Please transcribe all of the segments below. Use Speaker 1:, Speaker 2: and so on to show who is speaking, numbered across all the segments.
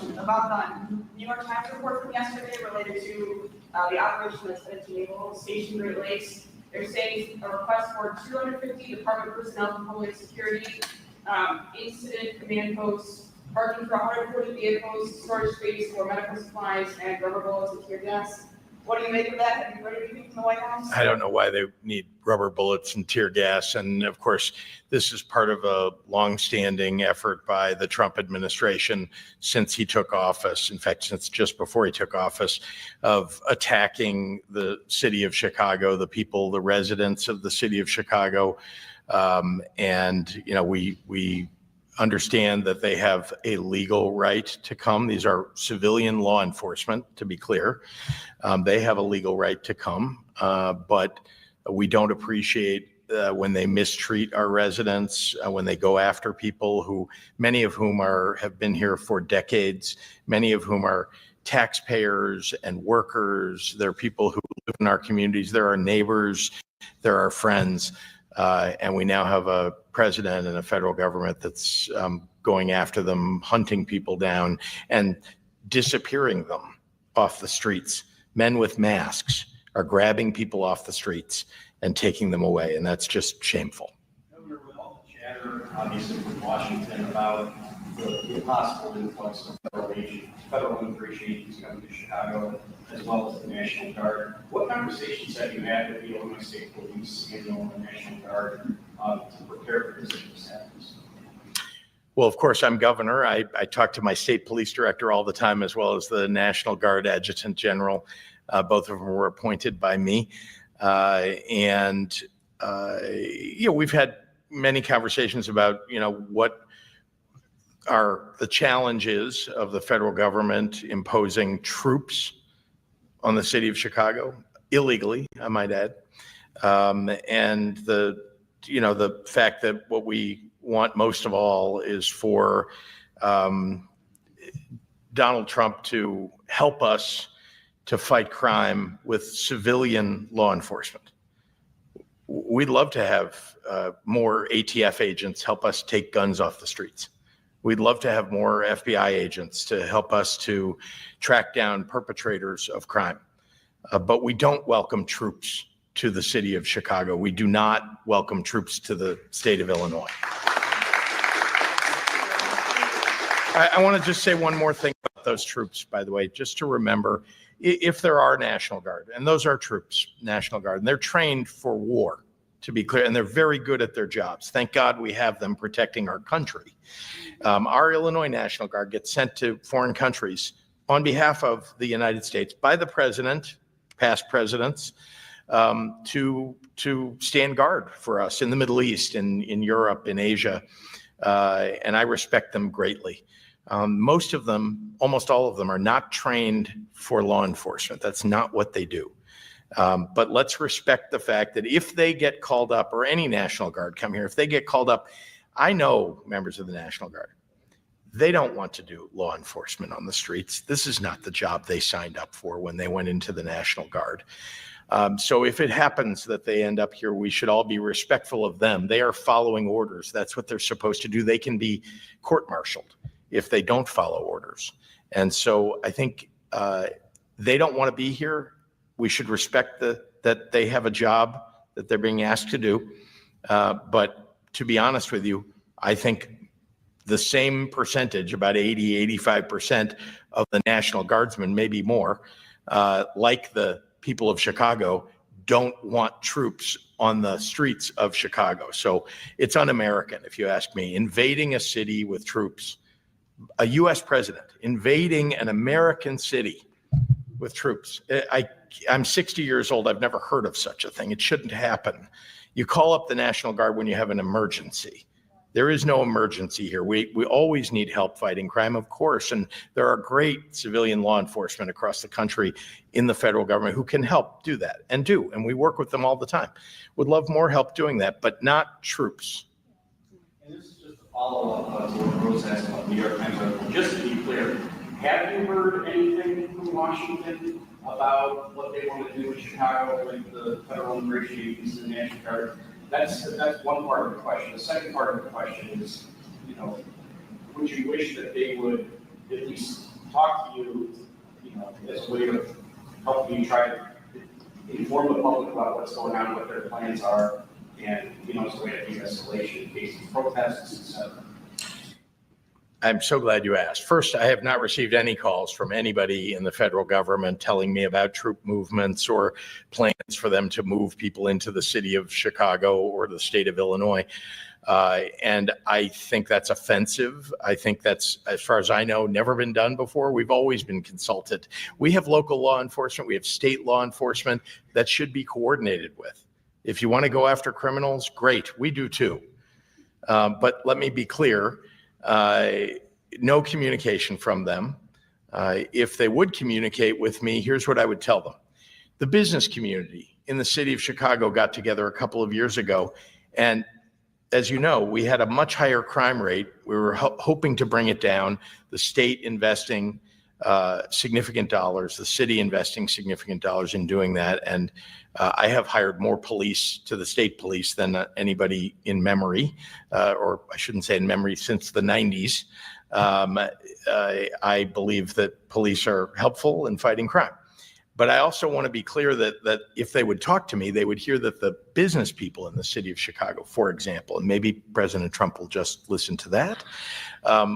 Speaker 1: question about the New York Times report from yesterday related to the operation that's headed to Naval Station Great Lakes. They're saying a request for 250 Department personnel for public security, incident command posts, parking for 140 vehicles, storage space for medical supplies, and rubber bullets and tear gas. What do you make of that? Have you heard anything from the White House?
Speaker 2: I don't know why they need rubber bullets and tear gas. And of course, this is part of a longstanding effort by the Trump administration since he took office. In fact, since just before he took office, of attacking the city of Chicago, the people, the residents of the city of Chicago. And, you know, we understand that they have a legal right to come. These are civilian law enforcement, to be clear. They have a legal right to come, but we don't appreciate when they mistreat our residents, when they go after people who, many of whom have been here for decades, many of whom are taxpayers and workers. They're people who live in our communities. They're our neighbors. They're our friends. And we now have a president and a federal government that's going after them, hunting people down and disappearing them off the streets. Men with masks are grabbing people off the streets and taking them away, and that's just shameful.
Speaker 3: Governor, with all the chatter, obviously, from Washington about the possible influx of federal immigration agents coming to Chicago, as well as the National Guard, what conversations have you had with the Illinois State Police and the Illinois National Guard to prepare for this if this happens?
Speaker 2: Well, of course, I'm governor. I talk to my state police director all the time, as well as the National Guard Adjutant General. Both of them were appointed by me. You know, we've had many conversations about, you know, what are the challenges of the federal government imposing troops on the city of Chicago, illegally, I might add. And the fact that what we want most of all is for Donald Trump to help us to fight crime with civilian law enforcement. We'd love to have more ATF agents help us take guns off the streets. We'd love to have more FBI agents to help us to track down perpetrators of crime. But we don't welcome troops to the city of Chicago. We do not welcome troops to the state of Illinois. I want to just say one more thing about those troops, by the way, just to remember, if there are National Guard, and those are troops, National Guard, and they're trained for war, to be clear, and they're very good at their jobs. Thank God we have them protecting our country. Our Illinois National Guard gets sent to foreign countries on behalf of the United States by the president, past presidents, to stand guard for us in the Middle East, in Europe, in Asia, and I respect them greatly. Most of them, almost all of them, are not trained for law enforcement. That's not what they do. But let's respect the fact that if they get called up, or any National Guard come here, if they get called up, I know members of the National Guard, they don't want to do law enforcement on the streets. This is not the job they signed up for when they went into the National Guard. So if it happens that they end up here, we should all be respectful of them. They are following orders. That's what they're supposed to do. They can be court-martialed if they don't follow orders. And so I think they don't want to be here. We should respect that they have a job that they're being asked to do. But to be honest with you, I think the same percentage, about 80, 85% of the National Guardsmen, maybe more, like the people of Chicago, don't want troops on the streets of Chicago. So it's un-American, if you ask me. Invading a city with troops, a U.S. president invading an American city with troops. I'm 60 years old. I've never heard of such a thing. It shouldn't happen. You call up the National Guard when you have an emergency. There is no emergency here. We always need help fighting crime, of course, and there are great civilian law enforcement across the country in the federal government who can help do that, and we work with them all the time. Would love more help doing that, but not troops.
Speaker 3: And this is just a follow-up to what Rose asked about the New York Times article. Just to be clear, have you heard anything from Washington about what they want to do in Chicago with the federal immigration agencies and the National Guard? That's one part of the question. The second part of the question is, would you wish that they would at least talk to you, as a way of helping you try to inform the public about what's going on, what their plans are, and, as a way of de-escalation in case of protests, etc.
Speaker 2: I'm so glad you asked. First, I have not received any calls from anybody in the federal government telling me about troop movements or plans for them to move people into the city of Chicago or the state of Illinois. And I think that's offensive. I think that's, as far as I know, never been done before. We've always been consulted. We have local law enforcement. We have state law enforcement that should be coordinated with. If you want to go after criminals, great. We do too. But let me be clear. No communication from them. If they would communicate with me, here's what I would tell them. The business community in the city of Chicago got together a couple of years ago, and as you know, we had a much higher crime rate. We were hoping to bring it down, the state investing significant dollars, the city investing significant dollars in doing that. And I have hired more police to the state police than anybody in memory, or I shouldn't say in memory, since the 90s. I believe that police are helpful in fighting crime. But I also want to be clear that if they would talk to me, they would hear that the business people in the city of Chicago, for example, and maybe President Trump will just listen to that,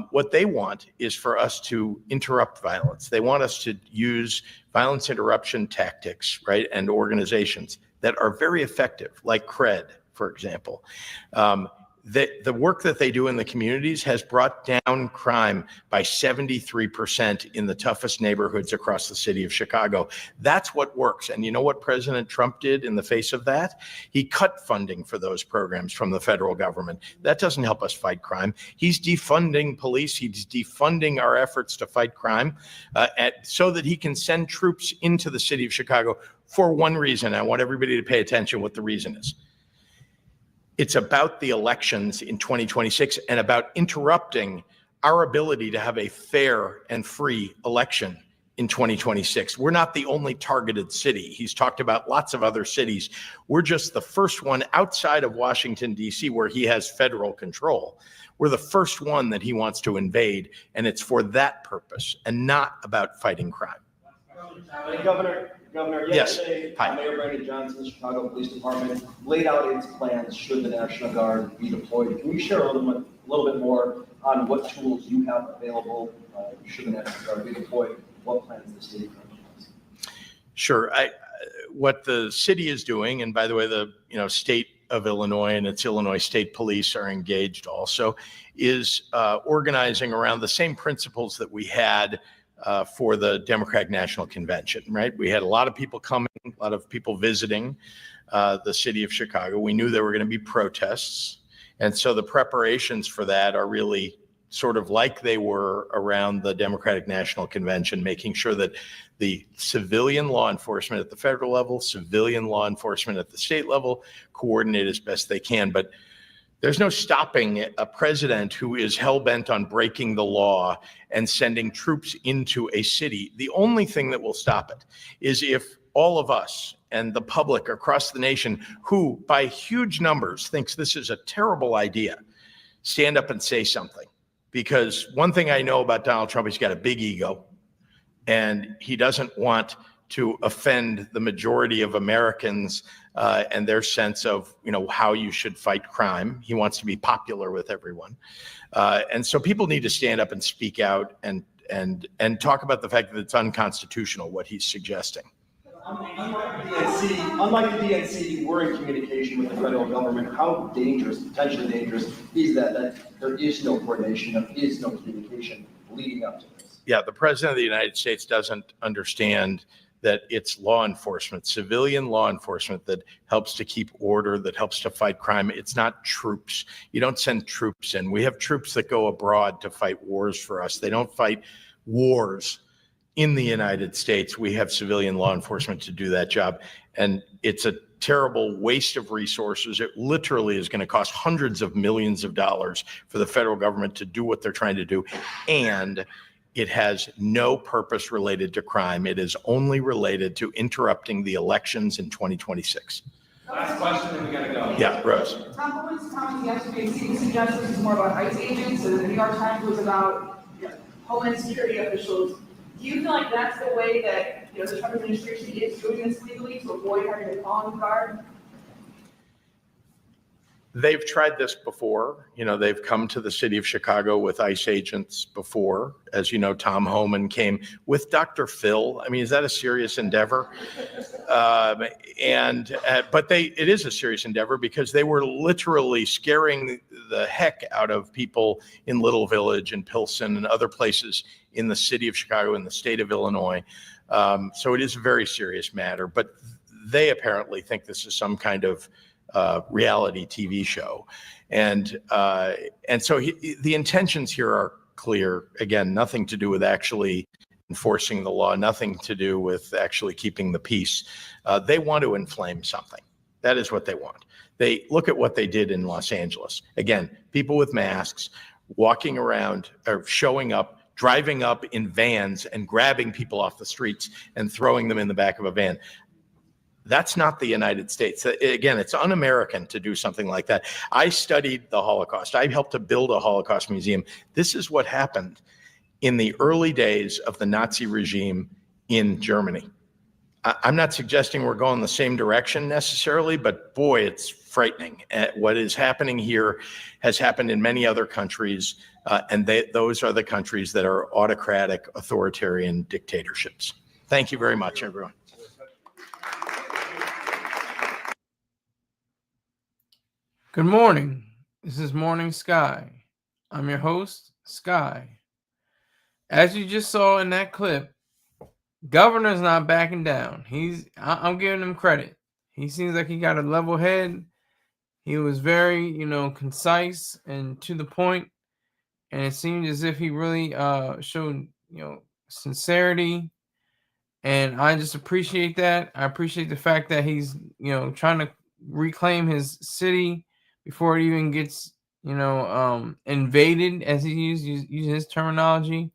Speaker 2: what they want is for us to interrupt violence. They want us to use violence interruption tactics, right, and organizations that are very effective, like CRED, for example. The work that they do in the communities has brought down crime by 73% in the toughest neighborhoods across the city of Chicago. That's what works. And you know what President Trump did in the face of that? He cut funding for those programs from the federal government. That doesn't help us fight crime. He's defunding police. He's defunding our efforts to fight crime so that he can send troops into the city of Chicago for one reason. I want everybody to pay attention what the reason is. It's about the elections in 2026 and about interrupting our ability to have a fair and free election in 2026. We're not the only targeted city. He's talked about lots of other cities. We're just the first one outside of Washington, D.C., where he has federal control. We're the first one that he wants to invade, and it's for that purpose and not about fighting crime.
Speaker 4: Governor,
Speaker 2: Yes.
Speaker 4: yesterday,
Speaker 2: Hi.
Speaker 4: Mayor Brandon Johnson's Chicago Police Department laid out its plans should the National Guard be deployed. Can you share a little bit more on what tools you have available should the National Guard be deployed? What plans the city currently has?
Speaker 2: Sure. What the city is doing, and by the way, the state of Illinois and its Illinois State Police are engaged also, is organizing around the same principles that we had for the Democratic National Convention, right? We had a lot of people coming, a lot of people visiting the city of Chicago. We knew there were going to be protests. And so the preparations for that are really sort of like they were around the Democratic National Convention, making sure that the civilian law enforcement at the federal level, civilian law enforcement at the state level coordinate as best they can. But there's no stopping a president who is hell-bent on breaking the law and sending troops into a city. The only thing that will stop it is if all of us and the public across the nation, who by huge numbers thinks this is a terrible idea, stand up and say something. Because one thing I know about Donald Trump, he's got a big ego, and he doesn't want to offend the majority of Americans and their sense of, how you should fight crime. He wants to be popular with everyone. And so people need to stand up and speak out and talk about the fact that it's unconstitutional, what he's suggesting.
Speaker 4: Unlike the DNC, we're in communication with the federal government. How dangerous, potentially dangerous, is that there is no coordination, there is no communication leading up to this?
Speaker 2: Yeah, the president of the United States doesn't understand that it's law enforcement, civilian law enforcement, that helps to keep order, that helps to fight crime. It's not troops. You don't send troops in. We have troops that go abroad to fight wars for us. They don't fight wars in the United States. We have civilian law enforcement to do that job. And it's a terrible waste of resources. It literally is going to cost hundreds of millions of dollars for the federal government to do what they're trying to do. And it has no purpose related to crime. It is only related to interrupting the elections in 2026.
Speaker 3: Last question, and we gotta go.
Speaker 2: Yeah, Rose.
Speaker 1: Tom Holland's comments yesterday seemed to suggest this is more about ICE agents, and the New York Times was about Homeland Security officials Do you feel like that's the way that, the Trump administration is doing this legally to avoid having to call on the guard?
Speaker 2: They've tried this before. They've come to the city of Chicago with ICE agents before. As you know, Tom Homan came with Dr. Phil. I mean, is that a serious endeavor? But it is a serious endeavor because they were literally scaring the heck out of people in Little Village and Pilsen and other places in the city of Chicago, in the state of Illinois. So it is a very serious matter, but they apparently think this is some kind of reality TV show. And so the intentions here are clear. Again, nothing to do with actually enforcing the law, nothing to do with actually keeping the peace. They want to inflame something. That is what they want. They look at what they did in Los Angeles. Again, people with masks walking around or showing up, driving up in vans and grabbing people off the streets and throwing them in the back of a van. That's not the United States. Again, it's un-American to do something like that. I studied the Holocaust. I helped to build a Holocaust museum. This is what happened in the early days of the Nazi regime in Germany. I'm not suggesting we're going the same direction necessarily, but boy, it's frightening. What is happening here has happened in many other countries, and those are the countries that are autocratic, authoritarian dictatorships. Thank you very much, everyone.
Speaker 5: Good morning. This is Morning Sky. I'm your host, Sky. As you just saw in that clip, Governor's not backing down. I'm giving him credit. He seems like he got a level head. He was very, concise and to the point, and it seemed as if he really showed, sincerity. And I just appreciate that. I appreciate the fact that he's, trying to reclaim his city before it even gets, invaded, as he used his terminology.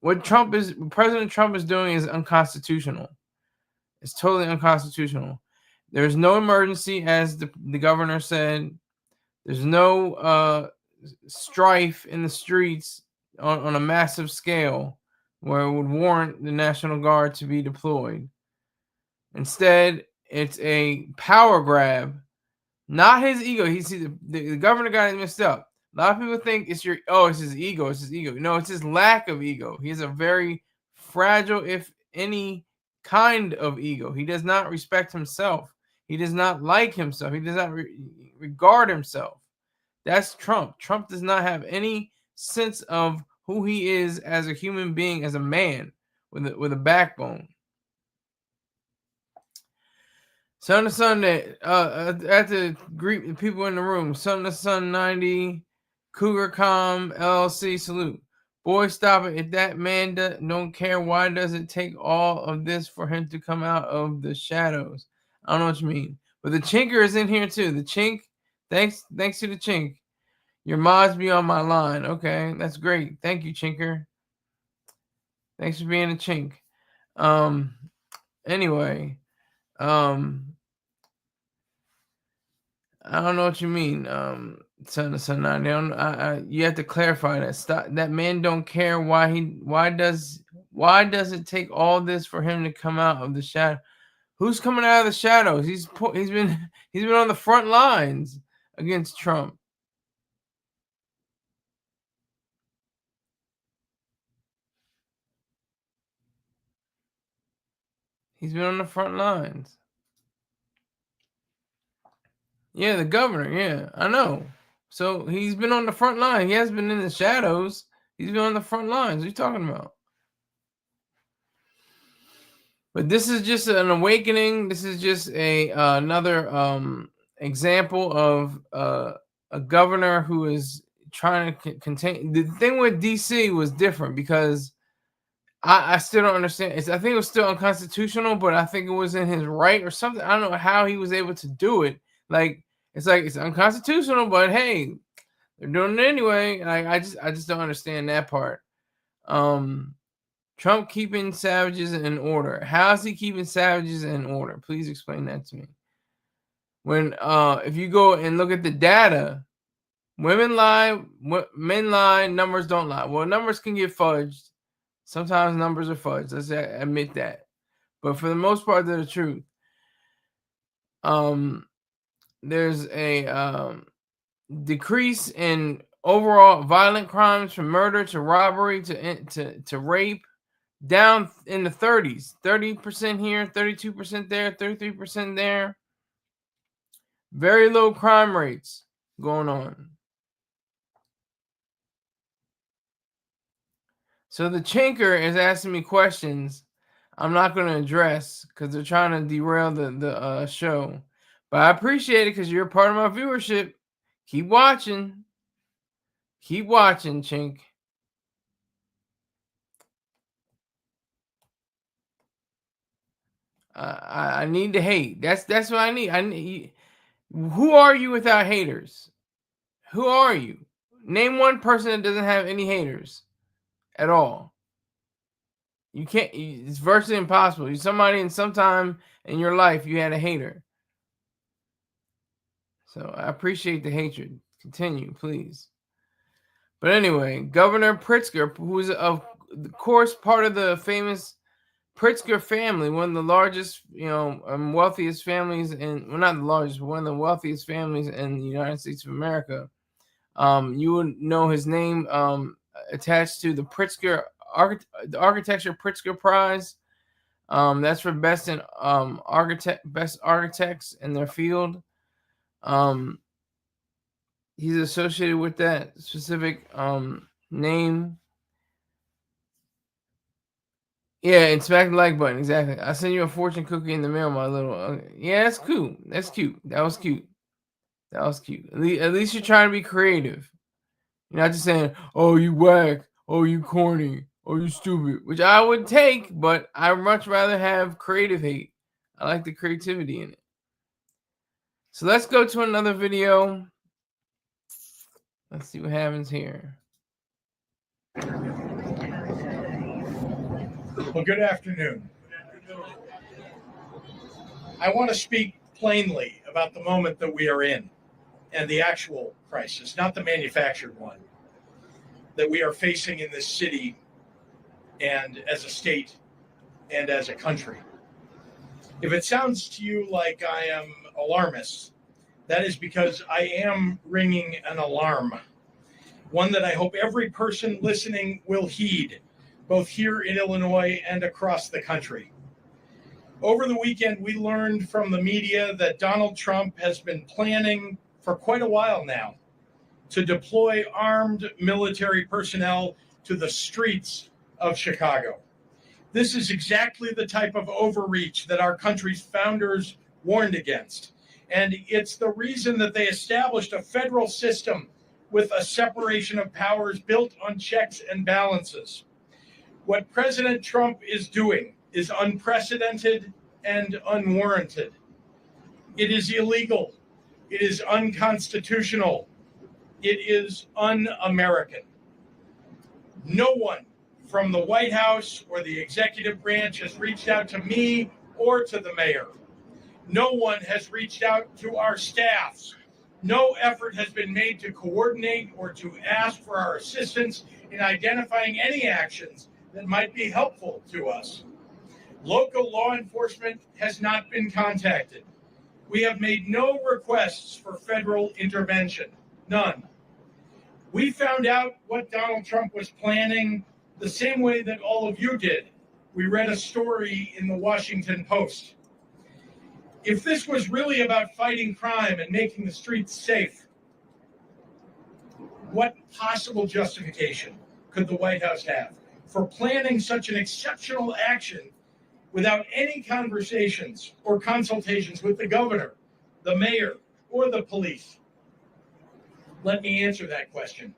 Speaker 5: What President Trump is doing is unconstitutional. It's totally unconstitutional. There's no emergency, as the governor said. There's no strife in the streets on a massive scale where it would warrant the National Guard to be deployed. Instead, it's a power grab. Not his ego. The governor got it mixed up. A lot of people think it's his ego. It's his ego. No, it's his lack of ego. He has a very fragile, if any kind of ego. He does not respect himself. He does not like himself. He does not regard himself. That's Trump. Trump does not have any sense of who he is as a human being, as a man with a backbone. Son to Sunday, I have to greet the people in the room. Son to Sun 90, Cougar Com, LLC, salute. Boy, stop it. If that man don't care, why does it take all of this for him to come out of the shadows? I don't know what you mean. But the Chinker is in here too. The Chink, thanks to the Chink. Your mods be on my line. Okay, that's great. Thank you, Chinker. Thanks for being a Chink. Anyway, I don't know what you mean. Son of Son 90. You have to clarify that. Stop. That man don't care why does it take all this for him to come out of the shadow? Who's coming out of the shadows? He's been on the front lines against Trump. He's been on the front lines. Yeah, the governor. Yeah, I know. So he's been on the front line. He has been in the shadows. He's been on the front lines. What are you talking about? But this is just an awakening. This is just another example of a governor who is trying to contain. The thing with DC was different because I still don't understand. I think it was still unconstitutional, but I think it was in his right or something. I don't know how he was able to do it. It's unconstitutional, but hey, they're doing it anyway. I just don't understand that part. Trump keeping savages in order. How is he keeping savages in order? Please explain that to me. When if you go and look at the data, women lie, men lie, numbers don't lie. Well, numbers can get fudged. Sometimes numbers are fudged. Let's admit that. But for the most part, they're the truth. There's a decrease in overall violent crimes, from murder to robbery to rape, down in the 30s. 30% here, 32% there, 33% there. Very low crime rates going on. So the Chinker is asking me questions I'm not going to address because they're trying to derail the show. But I appreciate it because you're a part of my viewership. Keep watching. Keep watching, Chink. I need to hate. That's what I need. Who are you without haters? Who are you? Name one person that doesn't have any haters at all. You can't. It's virtually impossible. You're somebody in some time in your life you had a hater. So I appreciate the hatred. Continue, please. But anyway, Governor Pritzker, who is of course part of the famous Pritzker family, one of the largest, wealthiest families well, not the largest, but one of the wealthiest families in the United States of America. You would know his name attached to the Pritzker the Architecture Pritzker Prize. That's for best architects in their field. He's associated with that specific name. Yeah, and smack the like button. Exactly. I sent you a fortune cookie in the mail, my little. Yeah, that's cool. That's cute. That was cute. That was cute. At least you're trying to be creative. You're not just saying, "Oh, you whack. Oh, you corny. Oh, you stupid," which I would take, but I would much rather have creative hate. I like the creativity in it. So let's go to another video. Let's see what happens here.
Speaker 2: Well, good afternoon. I want to speak plainly about the moment that we are in and the actual crisis, not the manufactured one, that we are facing in this city and as a state and as a country. If it sounds to you like I am alarmist, that is because I am ringing an alarm, one that I hope every person listening will heed, both here in Illinois and across the country. Over the weekend, we learned from the media that Donald Trump has been planning for quite a while now to deploy armed military personnel to the streets of Chicago. This is exactly the type of overreach that our country's founders warned against. And it's the reason that they established a federal system with a separation of powers built on checks and balances. What President Trump is doing is unprecedented and unwarranted. It is illegal. It is unconstitutional. It is un-American. No one from the White House or the executive branch has reached out to me or to the mayor. No one has reached out to our staffs. No effort has been made to coordinate or to ask for our assistance in identifying any actions that might be helpful to us. Local law enforcement has not been contacted. We have made no requests for federal intervention, none. We found out what Donald Trump was planning the same way that all of you did. We read a story in the Washington Post. If this was really about fighting crime and making the streets safe, what possible justification could the White House have for planning such an exceptional action without any conversations or consultations with the governor, the mayor, or the police? Let me answer that question.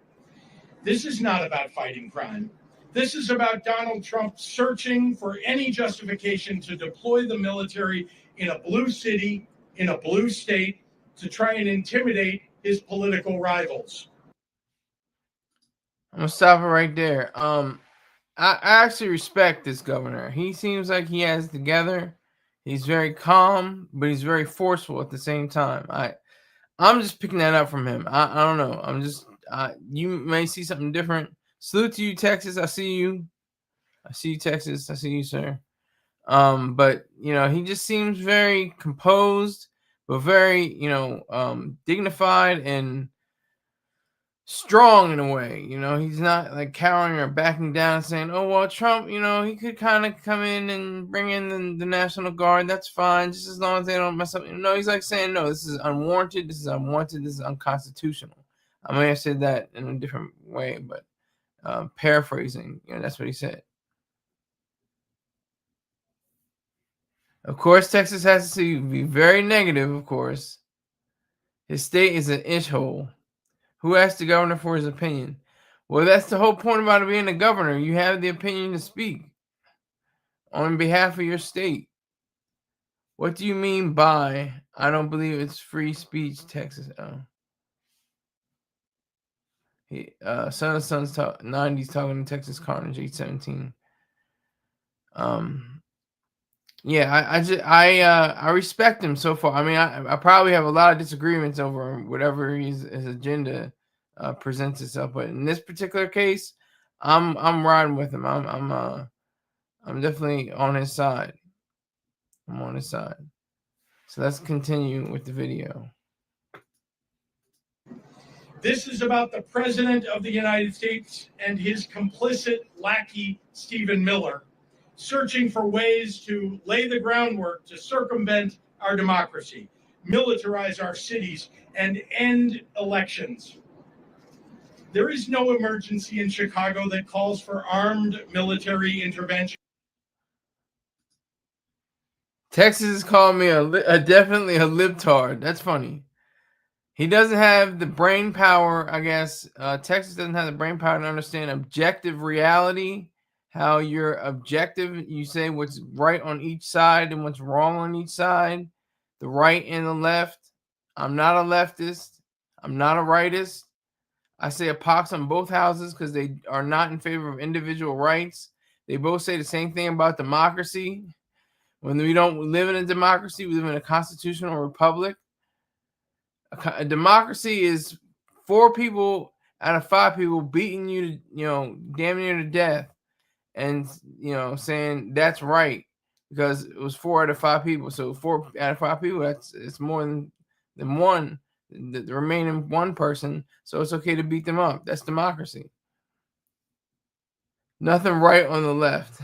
Speaker 2: This is not about fighting crime. This is about Donald Trump searching for any justification to deploy the military in a blue city, in a blue state, to try and intimidate his political rivals.
Speaker 5: I'm gonna stop it right there. I actually respect this governor. He seems like he has it together. He's very calm, but he's very forceful at the same time. I'm just picking that up from him. I don't know. I'm just you may see something different. Salute to you, Texas. I see you. I see you, Texas. I see you, sir. But he just seems very composed, but very, dignified and strong in a way. He's not like cowering or backing down and saying, "Oh well, Trump, he could kind of come in and bring in the National Guard. That's fine, just as long as they don't mess up." No, he's like saying, "No, this is unwarranted. This is unwanted. This is unconstitutional." I may have said that in a different way, but paraphrasing, that's what he said. Of course, Texas has to be very negative, of course. His state is an inch hole. Who asked the governor for his opinion? Well, that's the whole point about being a governor. You have the opinion to speak on behalf of your state. What do you mean by, I don't believe it's free speech, Texas? Son of Sons 90s talking to Texas Carnage 817. Yeah, I respect him so far. I mean, I probably have a lot of disagreements over whatever his agenda presents itself, but in this particular case, I'm riding with him. I'm definitely on his side. I'm on his side. So let's continue with the video.
Speaker 6: This is about the President of the United States and his complicit lackey, Stephen Miller, searching for ways to lay the groundwork to circumvent our democracy, militarize our cities, and end elections. There is no emergency in Chicago that calls for armed military intervention.
Speaker 5: Texas is calling me definitely a libtard. That's funny. He doesn't have the brain power, I guess. Texas doesn't have the brain power to understand objective reality. How you're objective, you say what's right on each side and what's wrong on each side, the right and the left. I'm not a leftist. I'm not a rightist. I say a pox on both houses because they are not in favor of individual rights. They both say the same thing about democracy. When we don't live in a democracy, we live in a constitutional republic. A democracy is 4 people out of 5 people beating you, damn near to death, and saying that's right because it was 4 out of 5 people. So 4 out of 5 people, it's more than one, the remaining one person. So it's okay to beat them up. That's democracy. Nothing right on the left.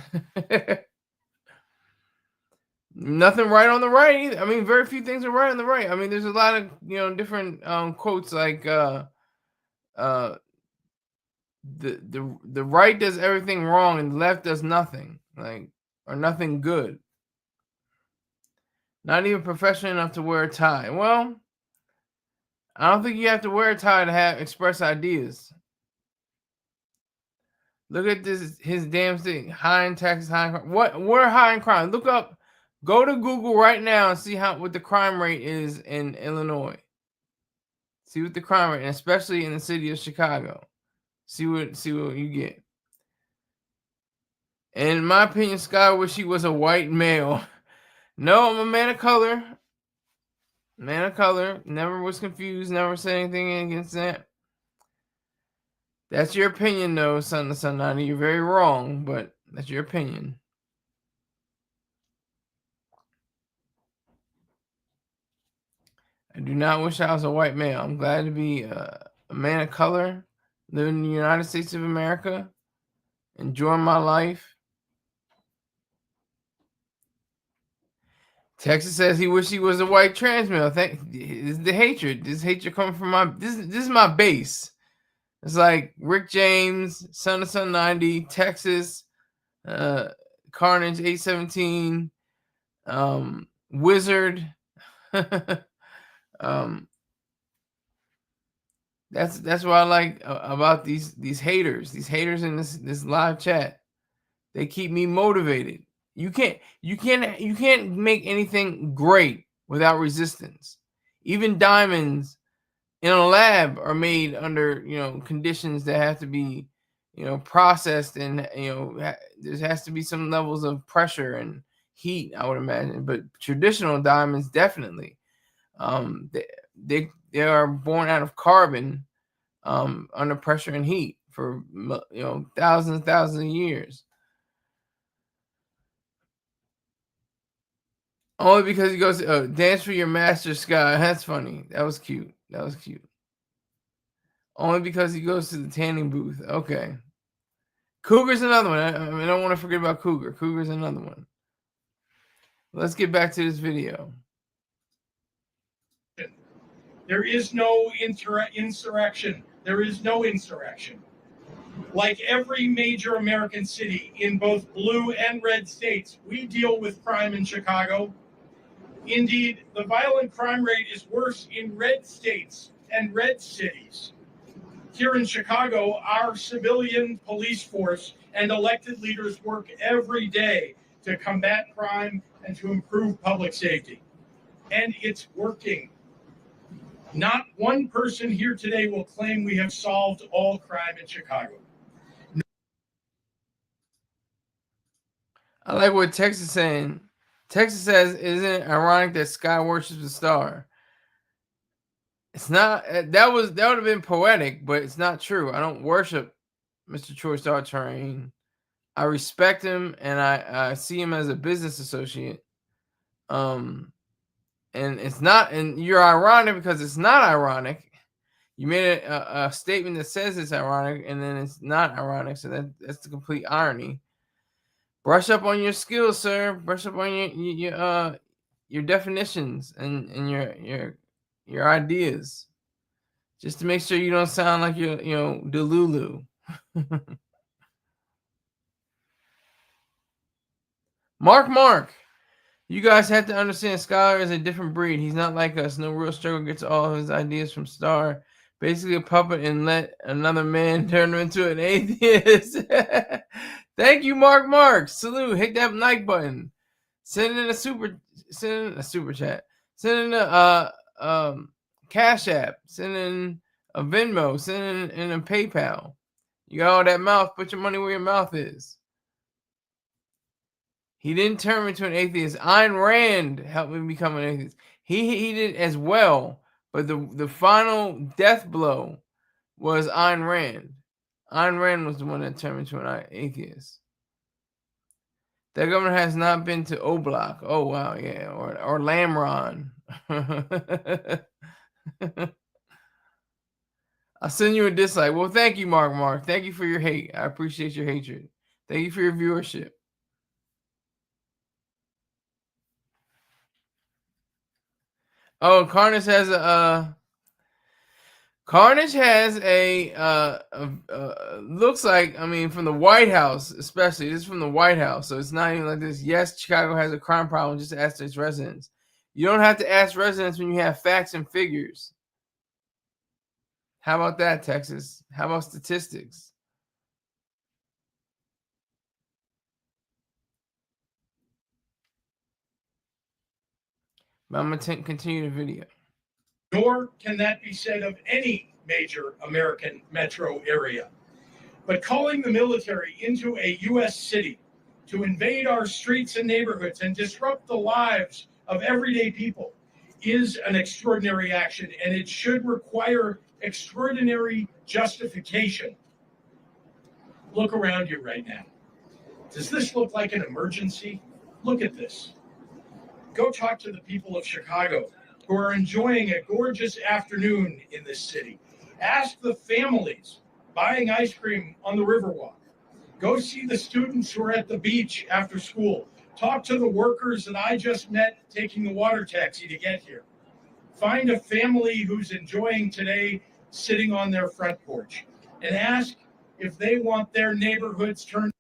Speaker 5: Nothing right on the right either. I mean, very few things are right on the right. I mean, there's a lot of different quotes like the right does everything wrong and the left does nothing, or nothing good. Not even professional enough to wear a tie. Well, I don't think you have to wear a tie to express ideas. Look at his damn thing. High in taxes, high in crime. We're high in crime. Look up. Go to Google right now and see what the crime rate is in Illinois. See what the crime rate, and especially in the city of Chicago. See what you get. And in my opinion, Scott wish he was a white male. No, I'm a man of color. Man of color. Never was confused. Never said anything against that. That's your opinion, though, son of son 90. You're very wrong, but that's your opinion. I do not wish I was a white male. I'm glad to be a man of color, living in the United States of America, enjoying my life. Texas says he wish he was a white trans male. This the hatred. This hatred coming from this is my base. It's like Rick James, Son of Son 90, Texas, Carnage 817, Wizard. That's what I like about these haters. These haters in this live chat. They keep me motivated. You can't make anything great without resistance. Even diamonds in a lab are made under conditions that have to be processed, and there has to be some levels of pressure and heat, I would imagine. But traditional diamonds definitely they are born out of carbon under pressure and heat for thousands of years. Only because he goes, oh, dance for your master, Sky. That's funny. That was cute. That was cute. Only because he goes to the tanning booth. Okay. Cougar's another one. I don't want to forget about Cougar. Cougar's another one. Let's get back to this video.
Speaker 6: There is no insurrection. There is no insurrection. Like every major American city in both blue and red states, we deal with crime in Chicago. Indeed, the violent crime rate is worse in red states and red cities. Here in Chicago, our civilian police force and elected leaders work every day to combat crime and to improve public safety. And it's working. Not one person here today will claim we have solved all crime in Chicago.
Speaker 5: I like what Texas is saying. Texas says, isn't it ironic that Sky worships the star? It's not. That would have been poetic, but it's not true. I don't worship Mr. Troy Star Terrain. I respect him, and I see him as a business associate. And it's not. And you're ironic because it's not ironic. You made a statement that says it's ironic, and then it's not ironic. So that's the complete irony. Brush up on your skills, sir. Brush up on your definitions and your ideas, just to make sure you don't sound like you're Delulu. Mark. You guys have to understand Skylar is a different breed. He's not like us. No real struggle, gets all his ideas from Star. Basically a puppet and let another man turn him into an atheist. Thank you, Mark. Salute. Hit that like button. Send in a super chat. Send in a Cash App. Send in a Venmo. Send in a PayPal. You got all that mouth. Put your money where your mouth is. He didn't turn me into an atheist. Ayn Rand helped me become an atheist. He did as well, but the final death blow was Ayn Rand. Ayn Rand was the one that turned me into an atheist. That governor has not been to Oblak. Oh wow, yeah, or Lamron. I'll send you a dislike. Well, thank you, Mark. Thank you for your hate. I appreciate your hatred. Thank you for your viewership. Oh, Carnage has looks like, I mean, from the White House, especially. This is from the White House, so it's not even like this. Yes, Chicago has a crime problem. Just ask its residents. You don't have to ask residents when you have facts and figures. How about that, Texas? How about statistics? But I'm going to continue the video.
Speaker 6: Nor can that be said of any major American metro area. But calling the military into a U.S. city to invade our streets and neighborhoods and disrupt the lives of everyday people is an extraordinary action, and it should require extraordinary justification. Look around you right now. Does this look like an emergency? Look at this. Go talk to the people of Chicago who are enjoying a gorgeous afternoon in this city. Ask the families buying ice cream on the Riverwalk. Go see the students who are at the beach after school. Talk to the workers that I just met taking the water taxi to get here. Find a family who's enjoying today sitting on their front porch and ask if they want their neighborhoods turned.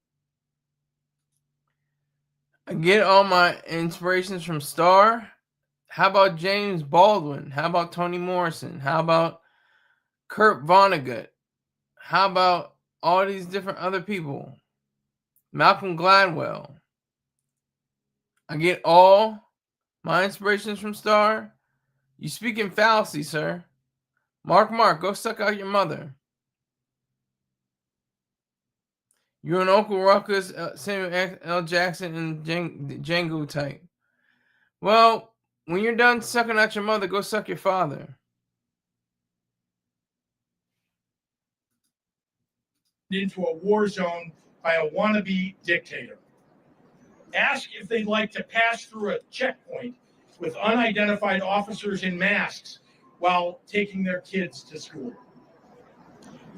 Speaker 5: I get all my inspirations from Star. How about James Baldwin? How about Toni Morrison? How about Kurt Vonnegut? How about all these different other people? Malcolm Gladwell. I get all my inspirations from Star. You speak in fallacy, sir. Mark, go suck out your mother. You're an Uncle Ruckus, Samuel L. Jackson, and Django type. Well, when you're done sucking out your mother, go suck your father.
Speaker 6: Into a war zone by a wannabe dictator. Ask if they'd like to pass through a checkpoint with unidentified officers in masks while taking their kids to school.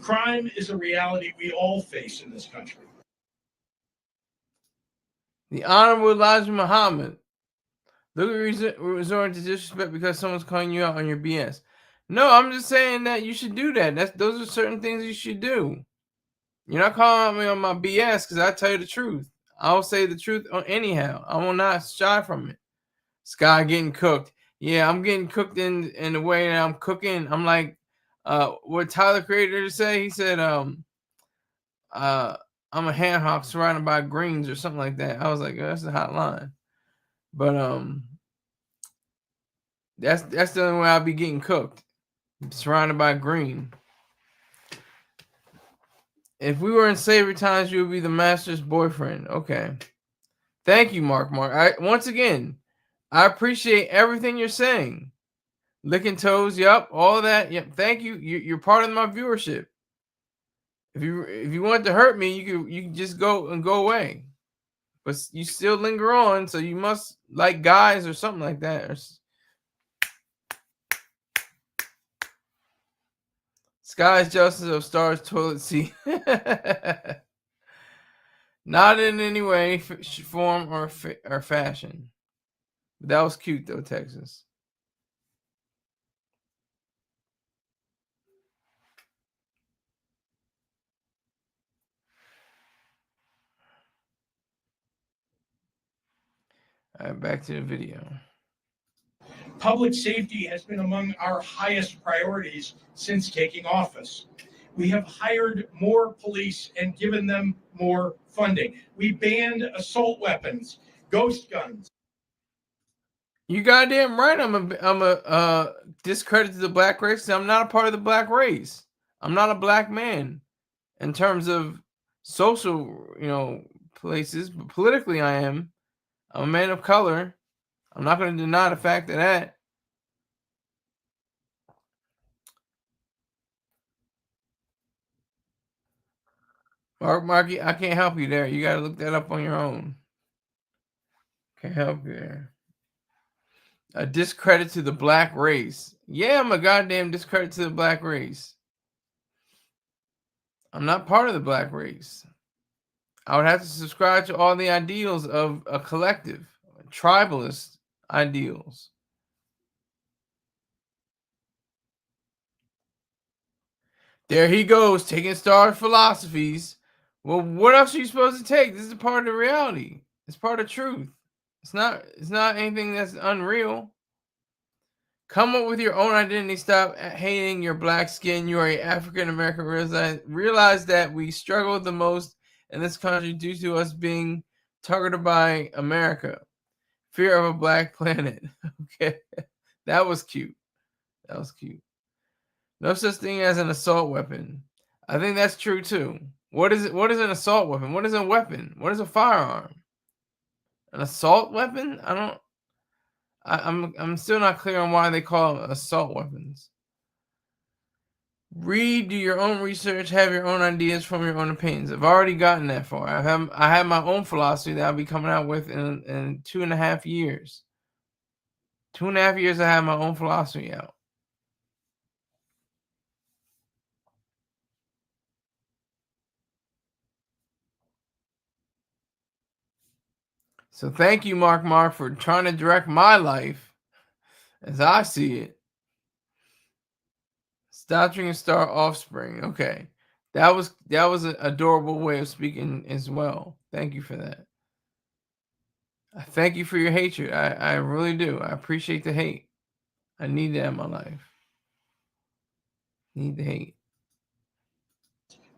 Speaker 6: Crime is a reality we all face in this country.
Speaker 5: The Honorable Elijah Muhammad. Look at resorting to disrespect because someone's calling you out on your BS. No, I'm just saying that you should do that. Those are certain things you should do. You're not calling me on my BS because I tell you the truth. I'll say the truth anyhow. I will not shy from it. Sky getting cooked. Yeah, I'm getting cooked in the way that I'm cooking. I'm like, what Tyler Creator say? He said, I'm a hand hawk surrounded by greens or something like that. I was like, oh, that's a hot line. But that's the only way I'll be getting cooked. Surrounded by green. If we were in slavery times, you would be the master's boyfriend. Okay. Thank you, Mark. Once again, I appreciate everything you're saying. Licking toes, yep, all that. Yep. Thank you. You're part of my viewership. If you want to hurt me, you can just go away. But you still linger on, so you must like guys or something like that. Sky's justice of stars toilet seat. Not in any way, form, or fashion. But that was cute, though, Texas. All right, back to the video.
Speaker 6: Public safety has been among our highest priorities since taking office. We have hired more police and given them more funding. We banned assault weapons, ghost guns.
Speaker 5: You goddamn right. I'm a discredit to the black race. I'm not a part of the black race. I'm not a black man in terms of social, places, but politically I am. I'm a man of color. I'm not going to deny the fact of that. Marky, I can't help you there. You got to look that up on your own. Can't help you there. A discredit to the black race. Yeah, I'm a goddamn discredit to the black race. I'm not part of the black race. I would have to subscribe to all the ideals of a collective, tribalist ideals. There he goes, taking star philosophies. Well, what else are you supposed to take? This is a part of the reality. It's part of truth. It's not anything that's unreal. Come up with your own identity. Stop hating your black skin. You are an African American. Realize that we struggle the most in this country due to us being targeted by America. Fear of a black planet. Okay. That was cute. That was cute. No such thing as an assault weapon. I think that's true too. What is it? What is an assault weapon? What is a weapon? What is a firearm? An assault weapon? I'm still not clear on why they call them assault weapons. Read, do your own research, have your own ideas, form your own opinions. I've already gotten that far. I have my own philosophy that I'll be coming out with in 2.5 years. 2.5 years I have my own philosophy out. So thank you, Mark, for trying to direct my life as I see it. Stop drinking star offspring. Okay. That was an adorable way of speaking as well. Thank you for that. I thank you for your hatred. I really do. I appreciate the hate. I need that in my life. Need the hate.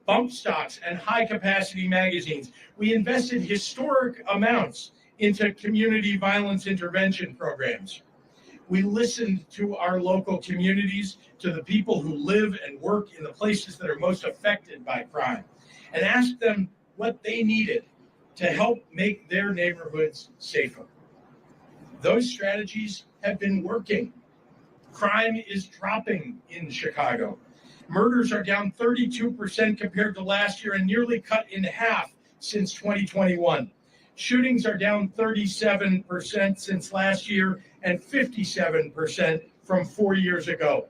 Speaker 6: Bump stocks and high capacity magazines. We invested historic amounts into community violence intervention programs. We listened to our local communities, to the people who live and work in the places that are most affected by crime, and asked them what they needed to help make their neighborhoods safer. Those strategies have been working. Crime is dropping in Chicago. Murders are down 32% compared to last year and nearly cut in half since 2021. Shootings are down 37% since last year and 57% from 4 years ago.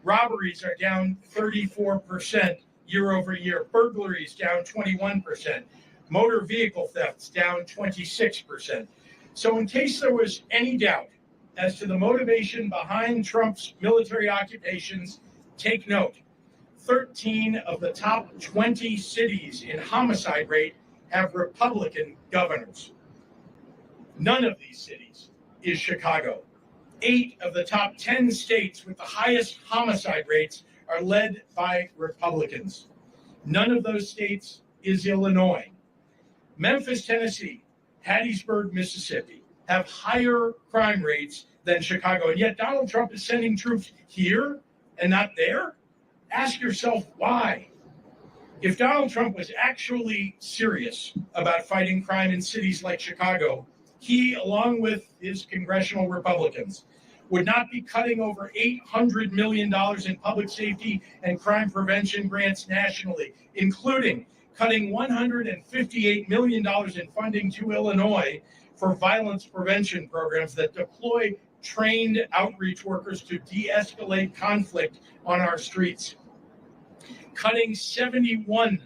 Speaker 6: Robberies are down 34% year over year. Burglaries down 21%. Motor vehicle thefts down 26%. So in case there was any doubt as to the motivation behind Trump's military occupations, take note. 13 of the top 20 cities in homicide rate have Republican governors. None of these cities is Chicago. 8 of the top 10 states with the highest homicide rates are led by Republicans. None of those states is Illinois. Memphis, Tennessee, Hattiesburg, Mississippi have higher crime rates than Chicago. And yet Donald Trump is sending troops here and not there? Ask yourself why. If Donald Trump was actually serious about fighting crime in cities like Chicago, he, along with his congressional Republicans, would not be cutting over $800 million in public safety and crime prevention grants nationally, including cutting $158 million in funding to Illinois for violence prevention programs that deploy trained outreach workers to de-escalate conflict on our streets. Cutting $71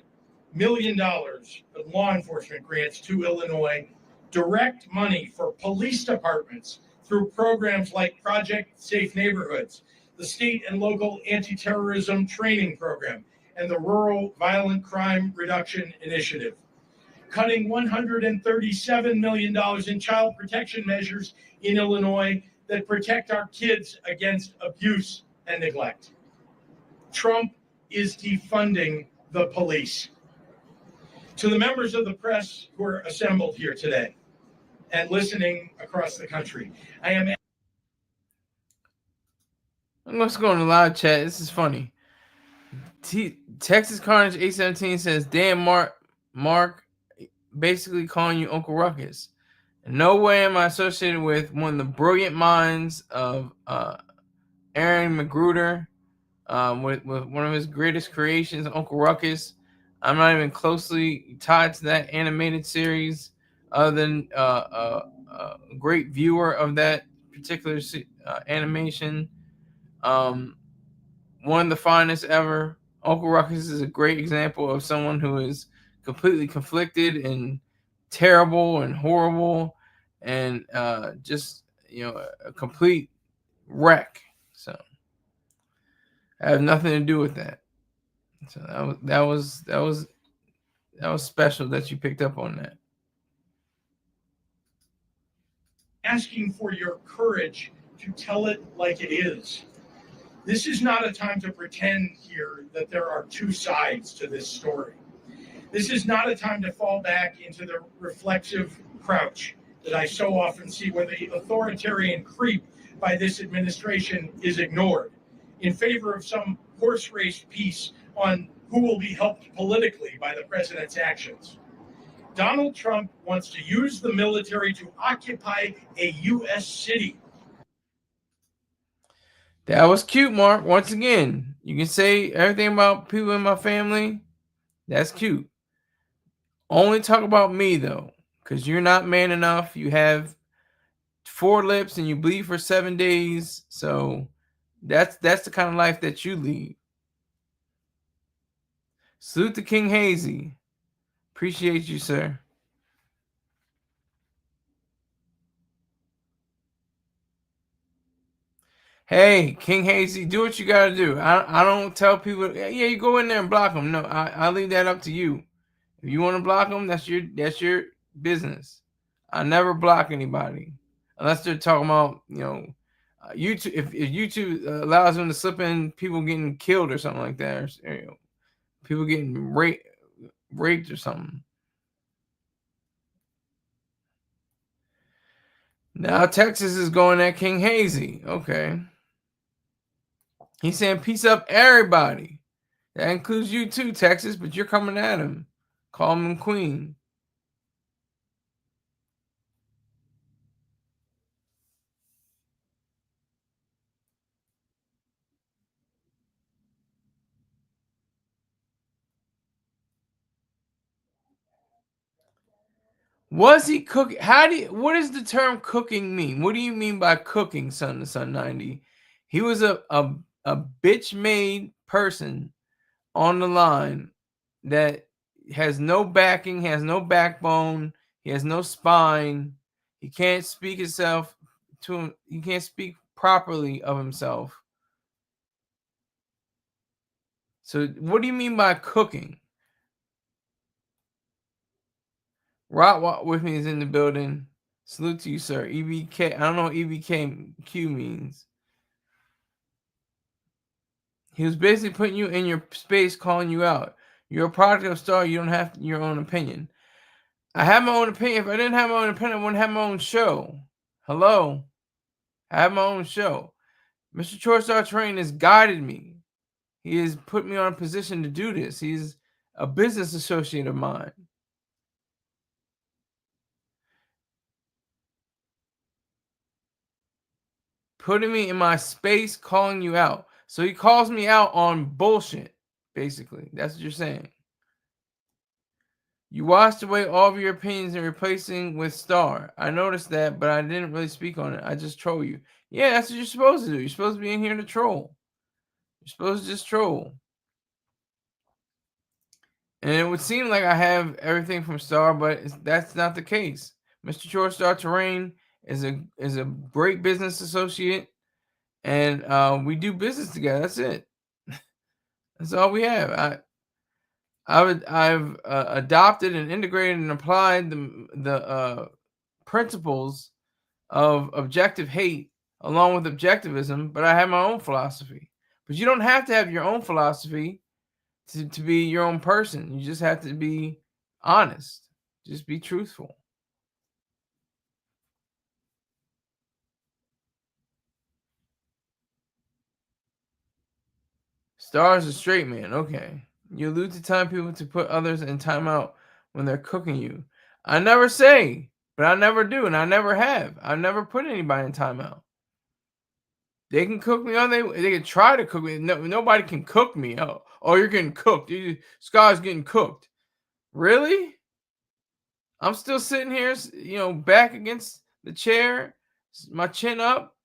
Speaker 6: million of law enforcement grants to Illinois, direct money for police departments through programs like Project Safe Neighborhoods, the state and local anti-terrorism training program, and the Rural Violent Crime Reduction Initiative. Cutting $137 million in child protection measures in Illinois that protect our kids against abuse and neglect. Trump is defunding the police. To the members of the press who are assembled here today and listening across the country, I'm
Speaker 5: going to go in the live chat. This is funny. Texas Carnage 817 says, "Damn, Mark, basically calling you Uncle Ruckus. In no way am I associated with one of the brilliant minds of Aaron McGruder, with one of his greatest creations, Uncle Ruckus. I'm not even closely tied to that animated series, other than a great viewer of that particular animation. One of the finest ever. Uncle Ruckus is a great example of someone who is completely conflicted and terrible and horrible and just a complete wreck. So I have nothing to do with that. So that was special that you picked up on that.
Speaker 6: asking for your courage to tell it like it is. This is not a time to pretend here that there are two sides to this story. This is not a time to fall back into the reflexive crouch that I so often see, where the authoritarian creep by this administration is ignored in favor of some horse race piece on who will be helped politically by the president's actions. Donald Trump wants to use the military to occupy a U.S. city.
Speaker 5: That was cute, Mark. Once again, you can say everything about people in my family. That's cute. Only talk about me, though, because you're not man enough. You have 4 lips and you bleed for 7 days. So that's the kind of life that you lead. Salute to King Hazy. Appreciate you, sir. Hey, King Hazy, do what you gotta do. I don't tell people, yeah, you go in there and block them. No, I leave that up to you. If you want to block them, that's your business. I never block anybody unless they're talking about YouTube. If YouTube allows them to slip in people getting killed or something like that, or people getting raped or something. Now Texas is going at King Hazy. Okay. He's saying peace up, everybody. That includes you too, Texas, but you're coming at him. Call him Queen. Was he cooking? What does the term cooking mean? What do you mean by cooking, son to son 90? He was a bitch made person on the line that has no backing, has no backbone, he has no spine, he can't speak himself to him, he can't speak properly of himself. So what do you mean by cooking? Rot with me is in the building. Salute to you, sir. EBK. I don't know what EBKQ means. He was basically putting you in your space, calling you out. You're a product of Star. You don't have your own opinion. I have my own opinion. If I didn't have my own opinion, I wouldn't have my own show. Hello? I have my own show. Mr. Chorstar Terrain has guided me. He has put me on a position to do this. He's a business associate of mine. Putting me in my space, calling you out. So he calls me out on bullshit, basically. That's what you're saying. You washed away all of your opinions and replacing with Star. I noticed that, but I didn't really speak on it. I just troll you. Yeah, that's what you're supposed to do. You're supposed to be in here to troll. You're supposed to just troll. And it would seem like I have everything from Star, but that's not the case. Mr. George Star Terrain is a great business associate, and we do business together. That's it. That's all we have. I've adopted and integrated and applied the principles of objective hate along with objectivism, but I have my own philosophy. But you don't have to have your own philosophy to be your own person. You just have to be honest. Just be truthful. Star is a straight man. Okay. You allude to telling people to put others in timeout when they're cooking you. I never say, but I never do, and I never have. I've never put anybody in timeout. They can cook me, or they can try to cook me. No, nobody can cook me. Oh, you're getting cooked. Scar's getting cooked. Really? I'm still sitting here, back against the chair, my chin up,